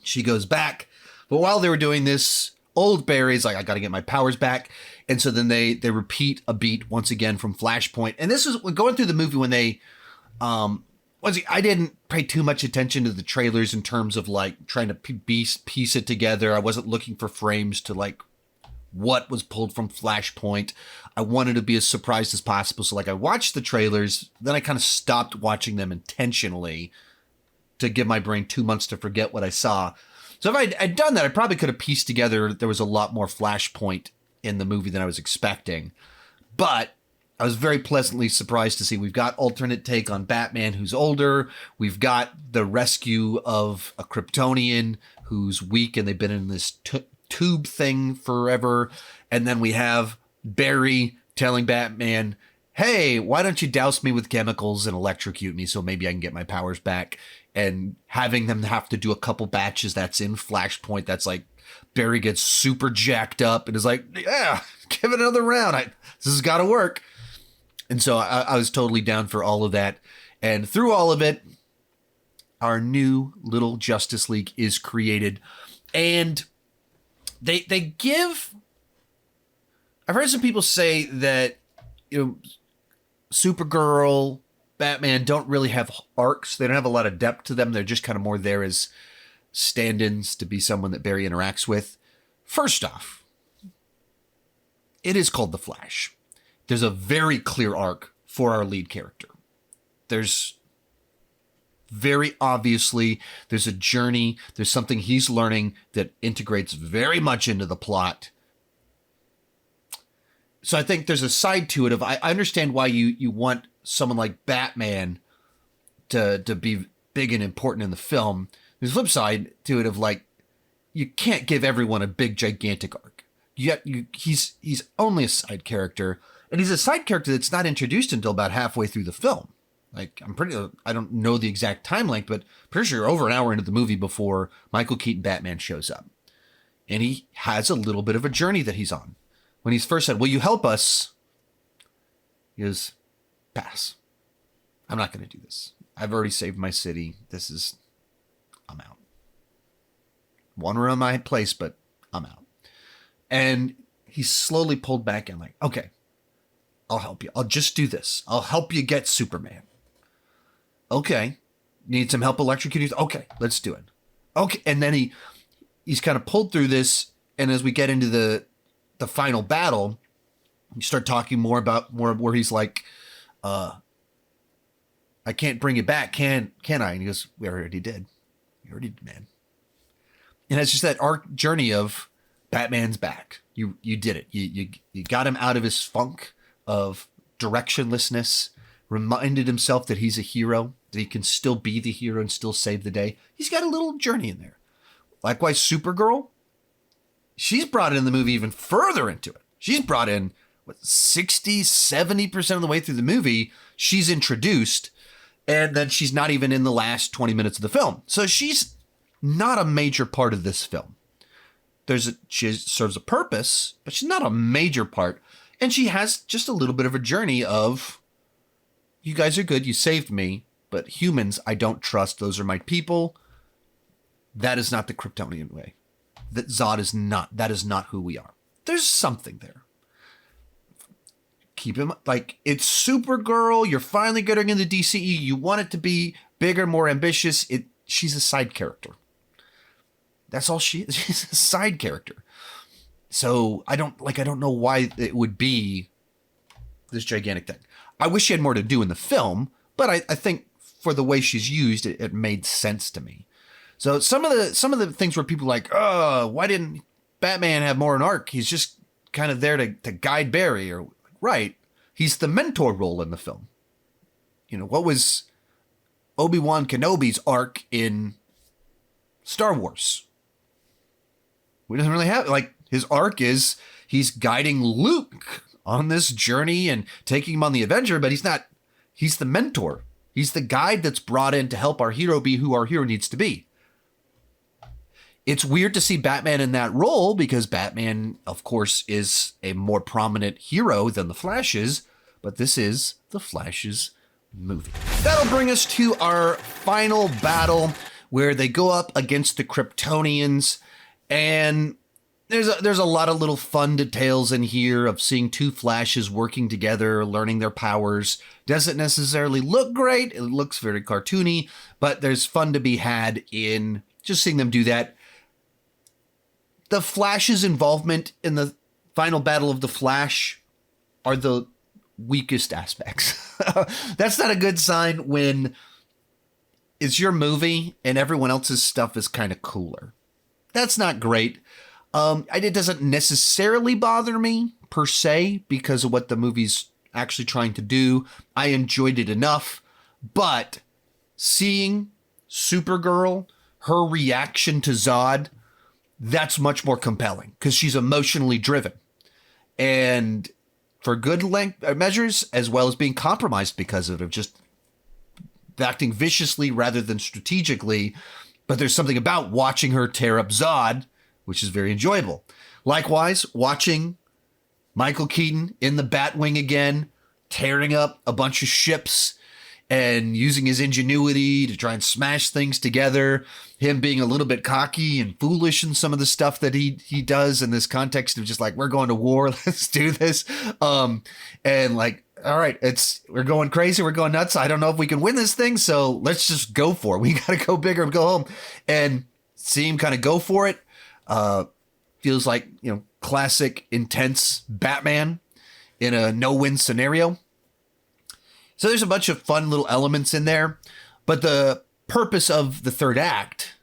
She goes back. But while they were doing this, old Barry's like, I got to get my powers back. And so then they repeat a beat once again from Flashpoint. And this is going through the movie when they, I didn't pay too much attention to the trailers in terms of like trying to piece it together. I wasn't looking for frames to like what was pulled from Flashpoint. I wanted to be as surprised as possible. So like I watched the trailers, then I kind of stopped watching them intentionally to give my brain 2 months to forget what I saw. So if I'd done that, I probably could have pieced together there was a lot more Flashpoint in the movie than I was expecting. But I was very pleasantly surprised to see we've got alternate take on Batman who's older. We've got the rescue of a Kryptonian who's weak and they've been in this tube thing forever. And then we have Barry telling Batman, hey, why don't you douse me with chemicals and electrocute me so maybe I can get my powers back? And having them have to do a couple batches that's in Flashpoint. That's like Barry gets super jacked up and is like, yeah, give it another round. This has got to work. And so I was totally down for all of that. And through all of it, our new little Justice League is created. And they give... I've heard some people say that, Supergirl, Batman don't really have arcs. They don't have a lot of depth to them. They're just kind of more there as stand-ins to be someone that Barry interacts with. First off, it is called The Flash. There's a very clear arc for our lead character. There's very obviously, there's a journey. There's something he's learning that integrates very much into the plot. So I think there's a side to it of, I understand why you want someone like Batman to be big and important in the film. There's a flip side to it of like, you can't give everyone a big, gigantic arc. He's only a side character. And he's a side character that's not introduced until about halfway through the film. Like, I don't know the exact time length, but pretty sure over an hour into the movie before Michael Keaton Batman shows up. And he has a little bit of a journey that he's on. When he's first said, will you help us? He goes, pass. I'm not going to do this. I've already saved my city. I'm out. Want to run my place, but I'm out. And he slowly pulled back and like, okay, I'll help you. I'll just do this. I'll help you get Superman. Okay. Need some help electrocuting? Okay, let's do it. Okay. And then he's kind of pulled through this. And as we get into the final battle, you start talking more where he's like, I can't bring it back, can I? And he goes, we already did. You already did, man. And it's just that arc journey of Batman's back. You did it. You got him out of his funk of directionlessness, reminded himself that he's a hero, that he can still be the hero and still save the day. He's got a little journey in there. Likewise, Supergirl, she's brought in the movie even further into it. She's brought in, 60, 70% of the way through the movie, she's introduced, and then she's not even in the last 20 minutes of the film. So she's not a major part of this film. She serves a purpose, but she's not a major part. And she has just a little bit of a journey of, you guys are good, you saved me, but humans, I don't trust. Those are my people. That is not the Kryptonian way. That Zod is not. That is not who we are. There's something there. Keep him, like, it's Supergirl. You're finally getting in the DCE. You want it to be bigger, more ambitious. She's a side character. That's all she is. She's a side character. So I don't know why it would be this gigantic thing. I wish she had more to do in the film, but I think for the way she's used, it made sense to me. So some of the things where people are like, oh, why didn't Batman have more an arc? He's just kind of there to guide Barry, or right. He's the mentor role in the film. You know, what was Obi-Wan Kenobi's arc in Star Wars? We doesn't really have, like, his arc is he's guiding Luke on this journey and taking him on the adventure, but he's the mentor. He's the guide that's brought in to help our hero be who our hero needs to be. It's weird to see Batman in that role because Batman, of course, is a more prominent hero than the Flash is, but this is the Flash's movie. That'll bring us to our final battle where they go up against the Kryptonians, and there's a lot of little fun details in here of seeing two Flashes working together, learning their powers. Doesn't necessarily look great. It looks very cartoony, but there's fun to be had in just seeing them do that. The Flash's involvement in the final battle of the Flash are the weakest aspects. That's not a good sign when it's your movie and everyone else's stuff is kind of cooler. That's not great. It doesn't necessarily bother me per se because of what the movie's actually trying to do. I enjoyed it enough, but seeing Supergirl, her reaction to Zod, that's much more compelling because she's emotionally driven. And for good measures, as well as being compromised because of just acting viciously rather than strategically. But there's something about watching her tear up Zod, which is very enjoyable. Likewise, watching Michael Keaton in the Batwing again, tearing up a bunch of ships and using his ingenuity to try and smash things together. Him being a little bit cocky and foolish in some of the stuff that he does in this context of just like, we're going to war, let's do this. And like, all right, we're going crazy, we're going nuts. I don't know if we can win this thing, so let's just go for it. We got to go bigger and go home. And see him kind of go for it. Feels like, classic, intense Batman in a no-win scenario. So there's a bunch of fun little elements in there, but the purpose of the third act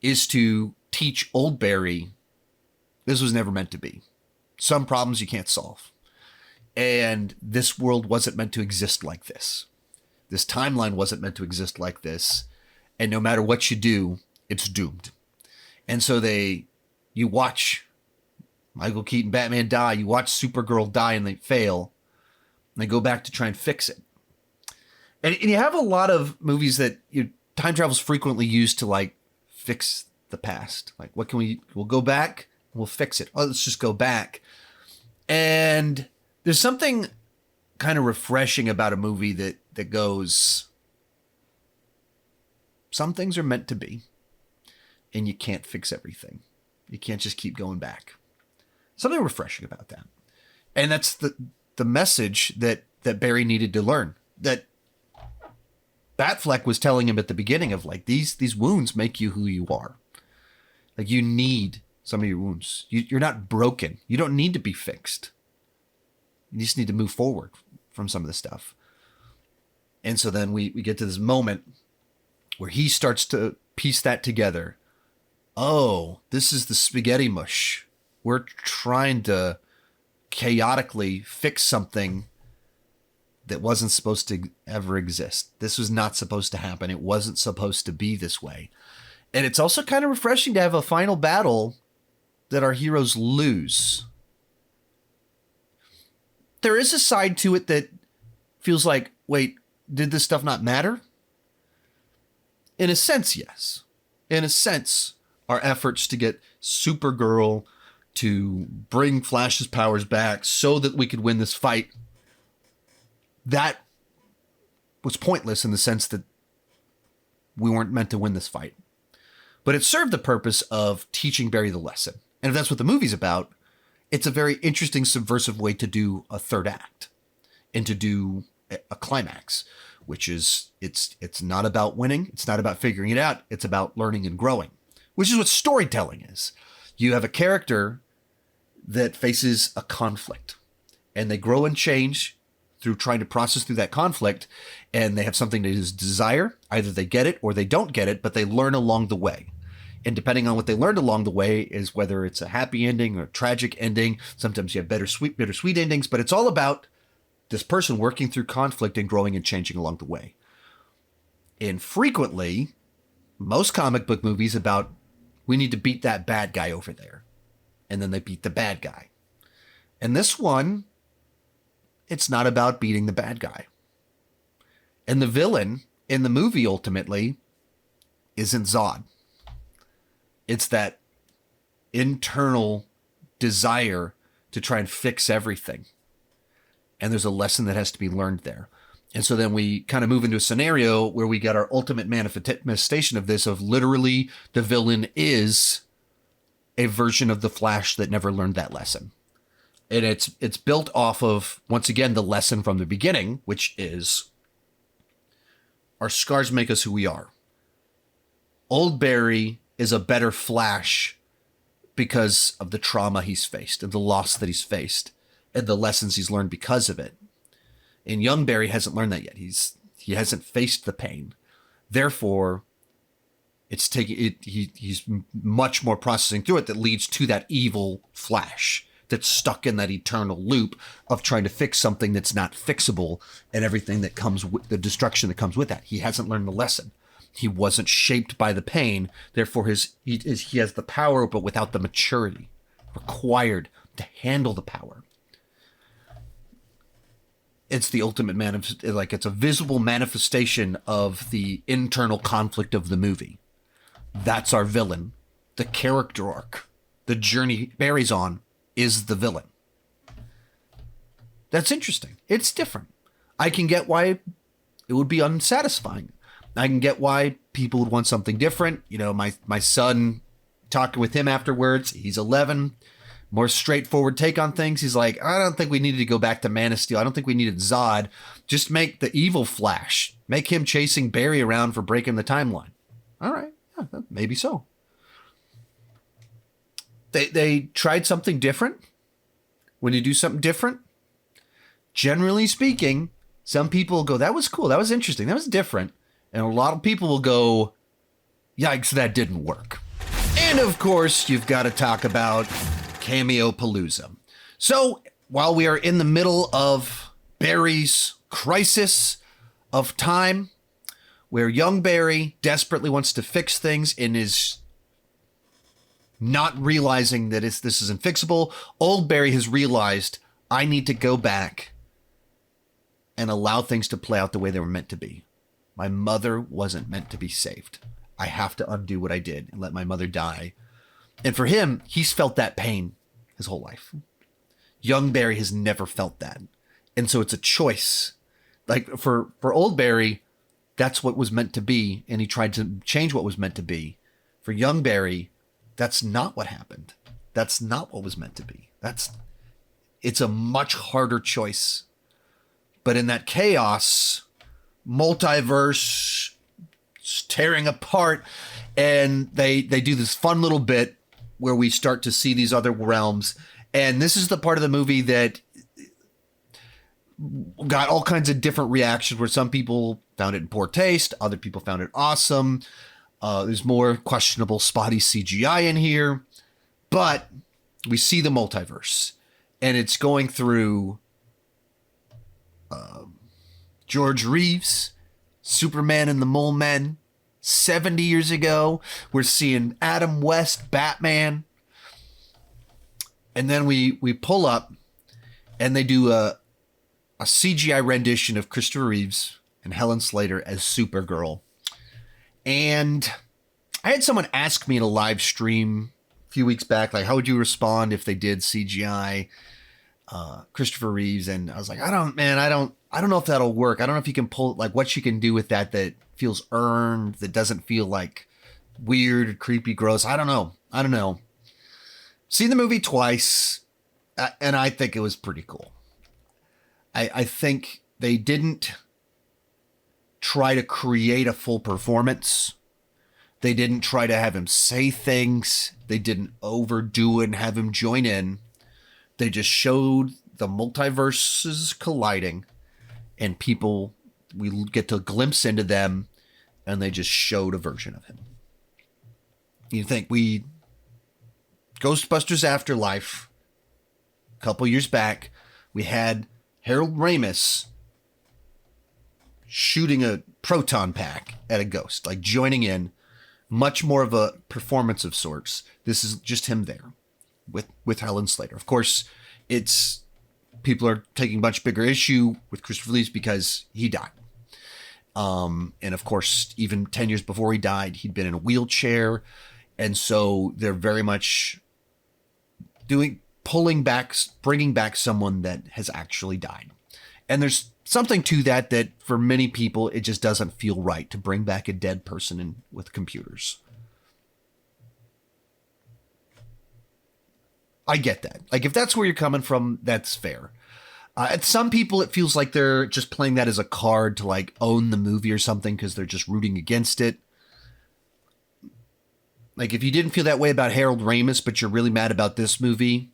is to teach old Barry this was never meant to be. Some problems you can't solve. And this world wasn't meant to exist like this. This timeline wasn't meant to exist like this. And no matter what you do, it's doomed. And so you watch Michael Keaton, Batman die, you watch Supergirl die and they fail. And they go back to try and fix it. And you have a lot of movies that time travel is frequently used to like fix the past. Like, what can we'll go back and we'll fix it. Oh, let's just go back. And there's something kind of refreshing about a movie that goes, some things are meant to be, and you can't fix everything. You can't just keep going back. Something refreshing about that. And that's the message that Barry needed to learn. That Batfleck was telling him at the beginning of like, these wounds make you who you are. Like, you need some of your wounds. You're not broken. You don't need to be fixed. You just need to move forward from some of the stuff. And so then we get to this moment where he starts to piece that together. Oh, this is the spaghetti mush. We're trying to chaotically fix something that wasn't supposed to ever exist. This was not supposed to happen. It wasn't supposed to be this way. And it's also kind of refreshing to have a final battle that our heroes lose. There is a side to it that feels like, wait, did this stuff not matter? In a sense, yes. In a sense, our efforts to get Supergirl to bring Flash's powers back so that we could win this fight, that was pointless in the sense that we weren't meant to win this fight. But it served the purpose of teaching Barry the lesson. And if that's what the movie's about, it's a very interesting, subversive way to do a third act and to do a climax, which is, it's not about winning. It's not about figuring it out. It's about learning and growing, which is what storytelling is. You have a character that faces a conflict, and they grow and change through trying to process through that conflict, and they have something that is desire. Either they get it or they don't get it, but they learn along the way. And depending on what they learned along the way is whether it's a happy ending or a tragic ending. Sometimes you have bittersweet endings, but it's all about this person working through conflict and growing and changing along the way. And frequently, most comic book movies about, we need to beat that bad guy over there. And then they beat the bad guy. And this one, it's not about beating the bad guy. And the villain in the movie ultimately isn't Zod. It's that internal desire to try and fix everything. And there's a lesson that has to be learned there. And so then we kind of move into a scenario where we get our ultimate manifestation of this, of literally the villain is a version of the Flash that never learned that lesson. And it's built off of, once again, the lesson from the beginning, which is our scars make us who we are. Old Barry is a better Flash because of the trauma he's faced and the loss that he's faced and the lessons he's learned because of it. And young Barry hasn't learned that yet. He hasn't faced the pain. Therefore, he's much more processing through it that leads to that evil Flash that's stuck in that eternal loop of trying to fix something that's not fixable and everything that comes with the destruction that comes with that. He hasn't learned the lesson. He wasn't shaped by the pain. Therefore, he has the power, but without the maturity required to handle the power. It's the ultimate it's a visible manifestation of the internal conflict of the movie. That's our villain. The character arc, the journey Barry's on, is the villain. That's interesting. It's different. I can get why it would be unsatisfying. I can get why people would want something different. You know, my son, talking with him afterwards, he's 11, more straightforward take on things. He's like, I don't think we needed to go back to Man of Steel. I don't think we needed Zod. Just make the evil Flash. Make him chasing Barry around for breaking the timeline. All right, yeah, maybe so. They tried something different. When you do something different, generally speaking, some people will go, that was cool, that was interesting, that was different. And a lot of people will go, yikes, that didn't work. And of course, you've got to talk about Cameo Palooza. So while we are in the middle of Barry's crisis of time, where young Barry desperately wants to fix things and is not realizing that this is unfixable, old Barry has realized, I need to go back and allow things to play out the way they were meant to be. My mother wasn't meant to be saved. I have to undo what I did and let my mother die. And for him, he's felt that pain his whole life. Young Barry has never felt that. And so it's a choice. Like for old Barry, that's what was meant to be, and he tried to change what was meant to be. For young Barry, that's not what happened. That's not what was meant to be. It's a much harder choice. But in that chaos, multiverse tearing apart, and they do this fun little bit where we start to see these other realms. And this is the part of the movie that got all kinds of different reactions, where some people found it in poor taste, other people found it awesome. There's more questionable, spotty CGI in here, but we see the multiverse, and it's going through George Reeves, Superman and the Mole Men, 70 years ago. We're seeing Adam West, Batman. And then we pull up, and they do a CGI rendition of Christopher Reeves and Helen Slater as Supergirl. And I had someone ask me in a live stream a few weeks back, like, how would you respond if they did CGI Christopher Reeves? And I was like, I don't know if that'll work. I don't know if you can pull, like, what you can do with that feels earned, that doesn't feel like weird, creepy, gross. I don't know. Seen the movie twice, and I think it was pretty cool. I think they didn't try to create a full performance. They didn't try to have him say things. They didn't overdo it and have him join in. They just showed the multiverses colliding, and we get to glimpse into them, and they just showed a version of him. You think Ghostbusters Afterlife, a couple years back, we had Harold Ramis shooting a proton pack at a ghost, like joining in, much more of a performance of sorts. This is just him there with Helen Slater. Of course, people are taking much bigger issue with Christopher Reeves because he died. And of course, even 10 years before he died, he'd been in a wheelchair. And so they're very much bringing back someone that has actually died. And there's something to that for many people, it just doesn't feel right to bring back a dead person with computers. I get that. Like, if that's where you're coming from, that's fair. At some people, it feels like they're just playing that as a card to, like, own the movie or something because they're just rooting against it. Like, if you didn't feel that way about Harold Ramis, but you're really mad about this movie,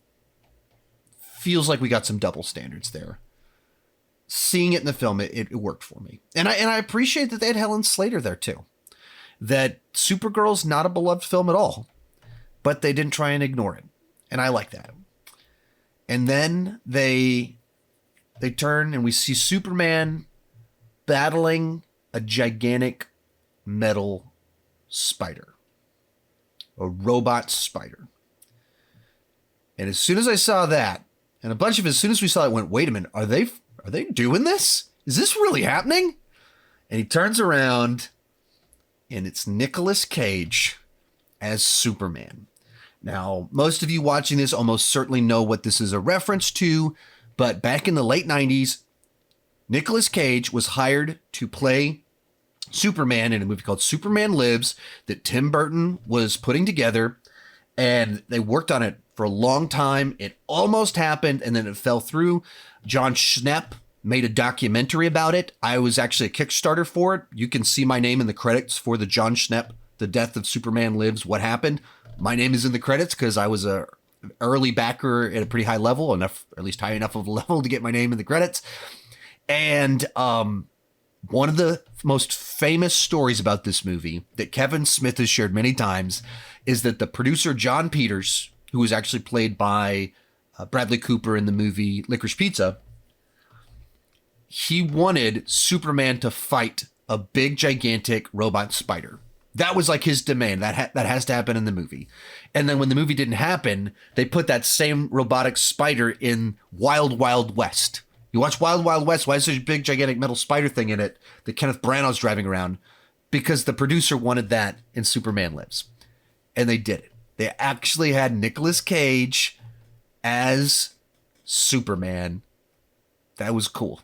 feels like we got some double standards there. Seeing it in the film, it worked for me. And I appreciate that they had Helen Slater there too. That Supergirl's not a beloved film at all, but they didn't try and ignore it. And I like that. And then they turn and we see Superman battling a gigantic metal spider. A robot spider. And as soon as I saw that, and as soon as we saw it, went, wait a minute, are they doing this? Is this really happening? And he turns around, and it's Nicolas Cage as Superman. Now, most of you watching this almost certainly know what this is a reference to, but back in the late 90s, Nicolas Cage was hired to play Superman in a movie called Superman Lives that Tim Burton was putting together, and they worked on it for a long time. It almost happened, and then it fell through. John Schnepp made a documentary about it. I was actually a Kickstarter for it. You can see my name in the credits for the John Schnepp, The Death of Superman Lives, What Happened. My name is in the credits because I was a early backer at a pretty high level, enough, or at least high enough of a level to get my name in the credits. And one of the most famous stories about this movie that Kevin Smith has shared many times is that the producer, John Peters, who was actually played by Bradley Cooper in the movie Licorice Pizza, he wanted Superman to fight a big, gigantic robot spider. That was like his demand. That has to happen in the movie. And then when the movie didn't happen, they put that same robotic spider in Wild Wild West. You watch Wild Wild West, why is there a big, gigantic metal spider thing in it that Kenneth Branagh's driving around? Because the producer wanted that in Superman Lives. And they did it. They actually had Nicolas Cage as Superman. That was cool.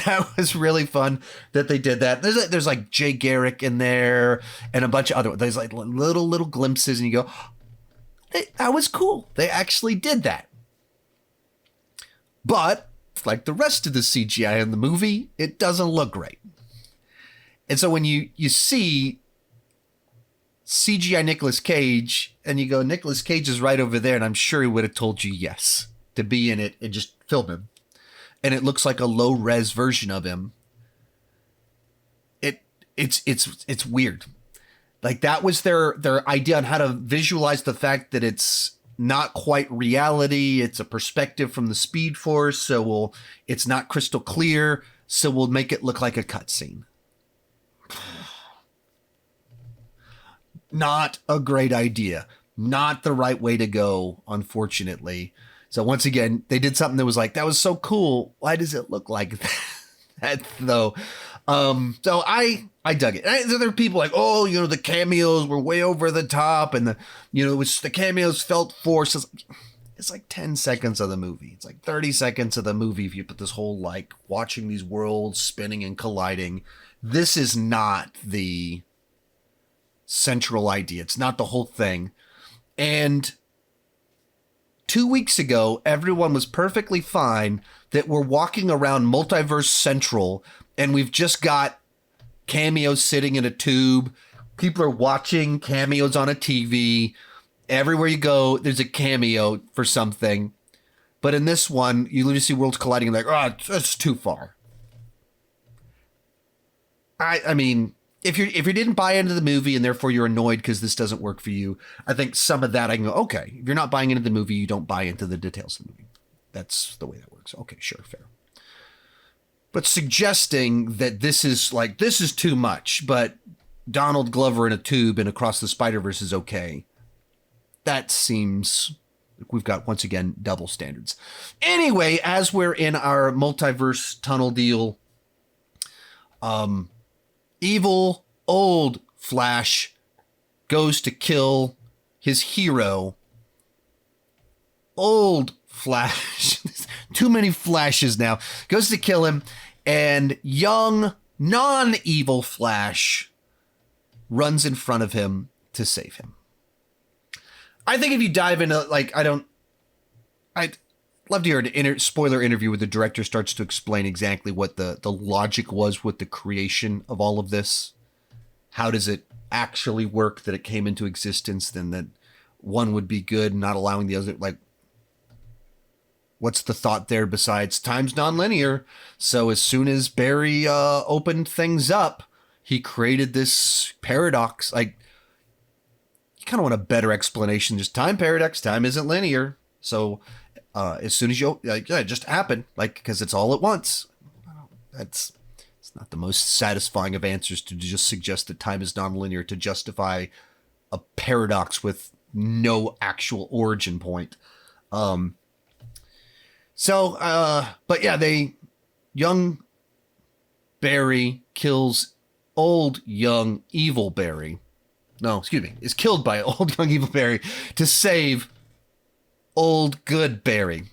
That was really fun that they did that. There's like Jay Garrick in there and a bunch of other, there's like little glimpses and you go, that was cool. They actually did that. But like the rest of the CGI in the movie, it doesn't look great. And so when you see CGI Nicolas Cage and you go, Nicolas Cage is right over there, and I'm sure he would have told you yes to be in it and just film him. And it looks like a low res version of him. It's weird. Like that was their idea on how to visualize the fact that it's not quite reality. It's a perspective from the Speed Force. So it's not crystal clear. So we'll make it look like a cutscene. Not a great idea. Not the right way to go, unfortunately. So once again, they did something that was like, that was so cool. Why does it look like that though? So I dug it. And there are people like, oh, the cameos were way over the top, and the cameos felt forced. It's like 10 seconds of the movie. It's like 30 seconds of the movie if you put this whole like watching these worlds spinning and colliding. This is not the central idea. It's not the whole thing. And 2 weeks ago, everyone was perfectly fine that we're walking around Multiverse Central and we've just got Cameos sitting in a tube. People are watching Cameos on a TV. Everywhere you go, there's a cameo for something. But in this one, you literally see worlds colliding and like, oh, that's too far. I mean, if you didn't buy into the movie and therefore you're annoyed because this doesn't work for you, I think some of that I can go, okay, if you're not buying into the movie, you don't buy into the details of the movie. That's the way that works. Okay, sure, fair. But suggesting that this is too much, but Donald Glover in a tube and Across the Spider-Verse is okay. That seems like we've got, once again, double standards. Anyway, as we're in our multiverse tunnel deal, evil old Flash goes to kill his hero. Old Flash, too many Flashes now, goes to kill him, and young non-evil Flash runs in front of him to save him. I think if you dive into, like, I'd love to hear an spoiler interview where the director starts to explain exactly what the logic was with the creation of all of this. How does it actually work that it came into existence, then that one would be good, not allowing the other, like, what's the thought there besides time's nonlinear? So as soon as Barry opened things up, he created this paradox. Like, you kind of want a better explanation. Just time paradox, time isn't linear. So as soon as you, like, yeah, it just happened, like, because it's all at once. It's not the most satisfying of answers to just suggest that time is nonlinear to justify a paradox with no actual origin point. But yeah, young Barry kills old young evil Barry. No, excuse me, is killed by old young evil Barry to save old good Barry.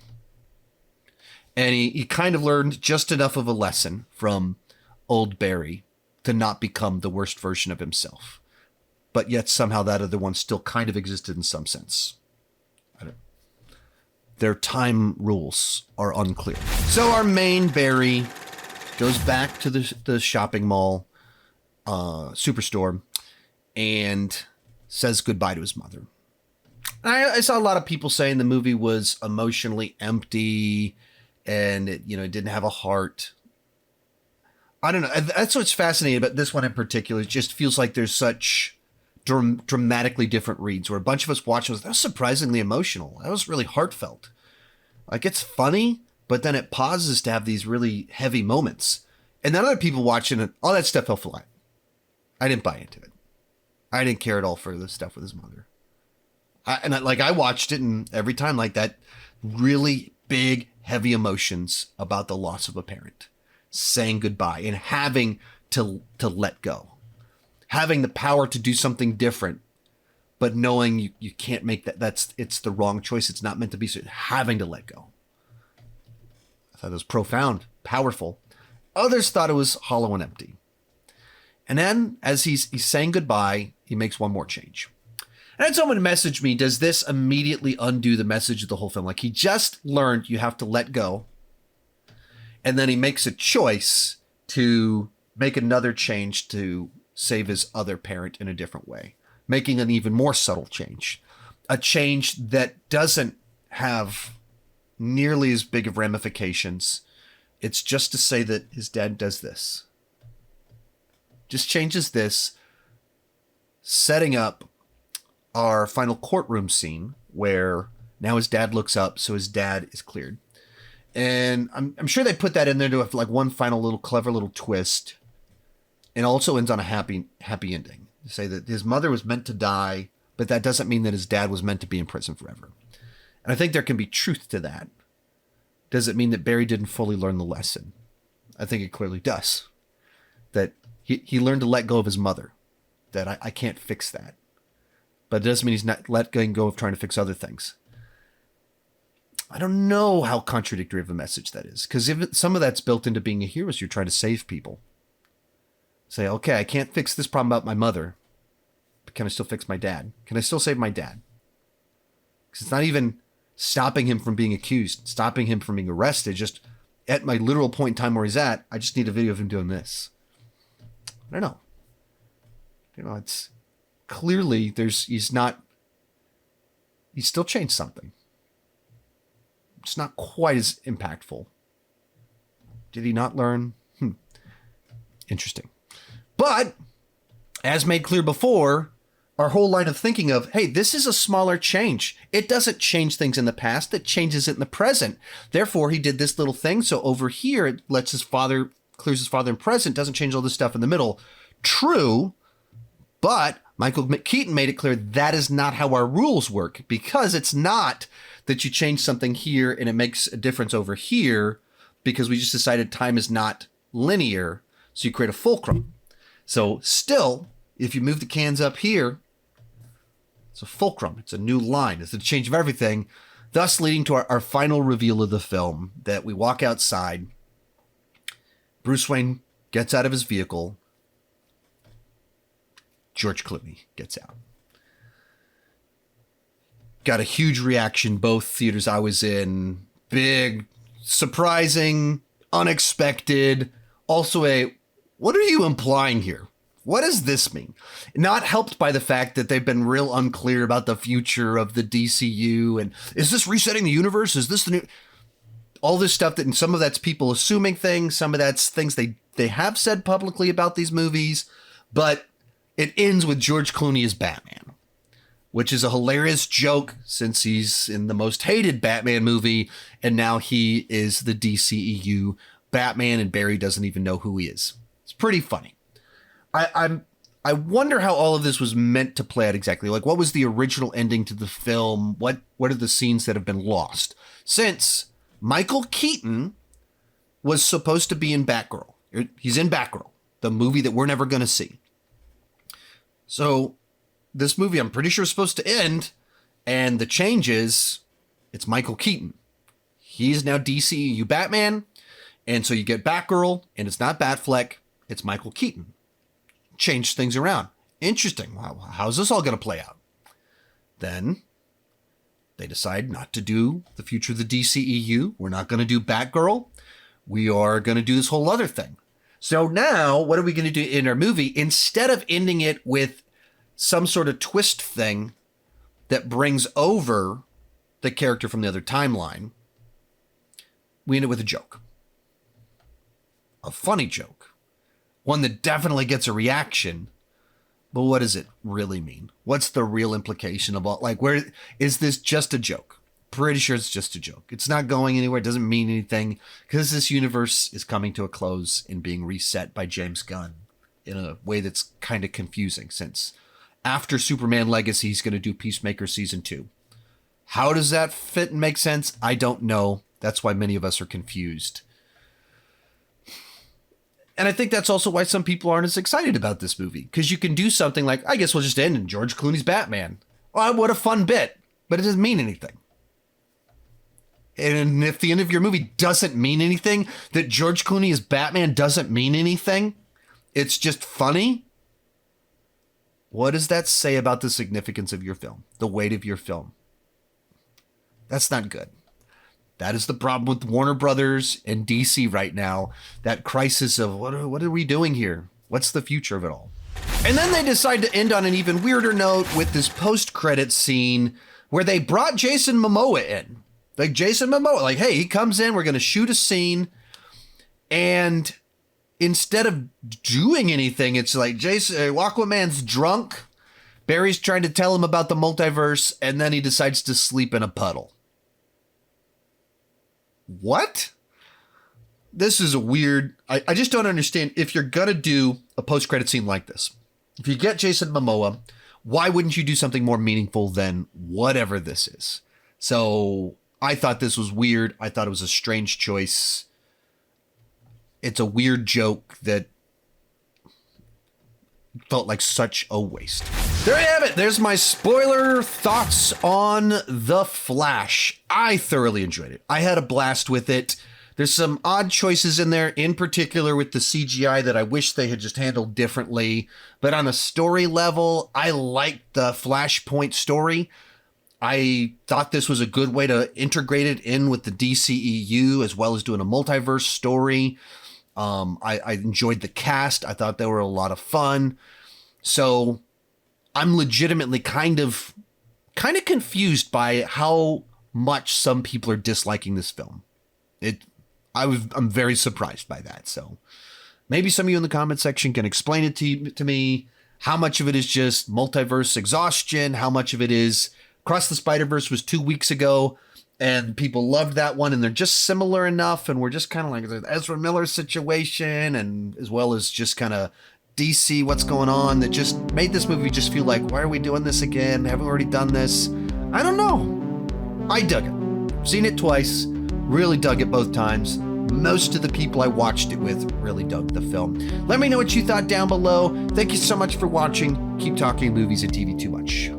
And he kind of learned just enough of a lesson from old Barry to not become the worst version of himself. But yet somehow that other one still kind of existed in some sense. Their time rules are unclear. So our main Barry goes back to the shopping mall, superstore, and says goodbye to his mother. I saw a lot of people saying the movie was emotionally empty and it didn't have a heart. I don't know. That's what's fascinating about this one in particular. It just feels like there's such dramatically different reads where a bunch of us watched it. That was surprisingly emotional. That was really heartfelt. Like, it's funny, but then it pauses to have these really heavy moments. And then other people watching it, all that stuff fell flat. I didn't buy into it. I didn't care at all for the stuff with his mother. I watched it, and every time, like, that really big, heavy emotions about the loss of a parent, saying goodbye and having to let go, having the power to do something different, but knowing you can't make that. It's the wrong choice. It's not meant to be. So having to let go. I thought it was profound, powerful. Others thought it was hollow and empty. And then, as he's saying goodbye, he makes one more change. And then someone messaged me, does this immediately undo the message of the whole film? Like, he just learned you have to let go. And then he makes a choice to make another change to save his other parent in a different way, making an even more subtle change. A change that doesn't have nearly as big of ramifications. It's just to say that his dad does this. Just changes this, setting up our final courtroom scene where now his dad looks up, so his dad is cleared. And I'm sure they put that in there to have like one final little clever little twist, and also ends on a happy ending. To say that his mother was meant to die, but that doesn't mean that his dad was meant to be in prison forever. And I think there can be truth to that. Does it mean that Barry didn't fully learn the lesson? I think it clearly does. That he learned to let go of his mother. That I can't fix that. But it doesn't mean he's not letting go of trying to fix other things. I don't know how contradictory of a message that is. Because if some of that's built into being a hero, is you're trying to save people. Say, okay, I can't fix this problem about my mother, but can I still fix my dad? Can I still save my dad? Because it's not even stopping him from being accused, stopping him from being arrested. Just at my literal point in time where he's at, I just need a video of him doing this. I don't know. You know, it's clearly he's still changed something. It's not quite as impactful. Did he not learn? Interesting. But, as made clear before, our whole line of thinking of, hey, this is a smaller change. It doesn't change things in the past. It changes it in the present. Therefore, he did this little thing. So over here, it lets clears his father in present, doesn't change all this stuff in the middle. True, but Michael Keaton made it clear that is not how our rules work, because it's not that you change something here and it makes a difference over here, because we just decided time is not linear. So you create a fulcrum. So still, if you move the cans up here, it's a fulcrum. It's a new line. It's a change of everything, thus leading to our final reveal of the film, that we walk outside. Bruce Wayne gets out of his vehicle. George Clooney gets out. Got a huge reaction, both theaters I was in. Big, surprising, unexpected. Also what are you implying here? What does this mean? Not helped by the fact that they've been real unclear about the future of the DCU. And is this resetting the universe? Is this the new... All this stuff and some of that's people assuming things. Some of that's things they have said publicly about these movies. But it ends with George Clooney as Batman, which is a hilarious joke since he's in the most hated Batman movie. And now he is the DCEU Batman, and Barry doesn't even know who he is. It's pretty funny. I wonder how all of this was meant to play out exactly. Like, what was the original ending to the film? What are the scenes that have been lost? Since Michael Keaton was supposed to be in Batgirl. He's in Batgirl, the movie that we're never going to see. So this movie, I'm pretty sure, is supposed to end, and the change is it's Michael Keaton. He's now DCEU Batman, and so you get Batgirl, and it's not Batfleck, it's Michael Keaton. Change things around. Interesting. Wow, how's this all going to play out? Then they decide not to do the future of the DCEU. We're not going to do Batgirl. We are going to do this whole other thing. So now, what are we going to do in our movie? Instead of ending it with some sort of twist thing that brings over the character from the other timeline, we end it with a joke. A funny joke. One that definitely gets a reaction. But what does it really mean? What's the real implication of all? Like, where is this just a joke? Pretty sure it's just a joke. It's not going anywhere. It doesn't mean anything, because this universe is coming to a close and being reset by James Gunn in a way that's kind of confusing, since after Superman Legacy, he's going to do Peacemaker Season 2. How does that fit and make sense? I don't know. That's why many of us are confused. And I think that's also why some people aren't as excited about this movie, because you can do something like, I guess we'll just end in George Clooney's Batman. Oh, what a fun bit. But it doesn't mean anything. And if the end of your movie doesn't mean anything, that George Clooney as Batman doesn't mean anything, it's just funny, what does that say about the significance of your film, the weight of your film? That's not good. That is the problem with Warner Brothers and DC right now. That crisis of what are we doing here? What's the future of it all? And then they decide to end on an even weirder note with this post-credit scene where they brought Jason Momoa in. Like Jason Momoa, like, hey, he comes in, we're going to shoot a scene. And instead of doing anything, it's like Aquaman's drunk. Barry's trying to tell him about the multiverse, and then he decides to sleep in a puddle. What? This is a weird... I just don't understand. If you're going to do a post-credit scene like this, if you get Jason Momoa, why wouldn't you do something more meaningful than whatever this is? So I thought this was weird. I thought it was a strange choice. It's a weird joke that felt like such a waste. There you have it. There's my spoiler thoughts on The Flash. I thoroughly enjoyed it. I had a blast with it. There's some odd choices in there, in particular with the CGI that I wish they had just handled differently. But on a story level, I liked the Flashpoint story. I thought this was a good way to integrate it in with the DCEU, as well as doing a multiverse story. I enjoyed the cast. I thought they were a lot of fun. So I'm legitimately kind of confused by how much some people are disliking this film. I'm very surprised by that. So maybe some of you in the comment section can explain it to me. How much of it is just multiverse exhaustion? How much of it is Across the Spider-Verse was 2 weeks ago and people loved that one and they're just similar enough. And we're just kind of like the Ezra Miller situation, and as well as just kind of DC, what's going on, that just made this movie just feel like, why are we doing this again? Haven't we already done this? I don't know. I dug it. Seen it twice. Really dug it both times. Most of the people I watched it with really dug the film. Let me know what you thought down below. Thank you so much for watching. Keep talking movies and TV too much.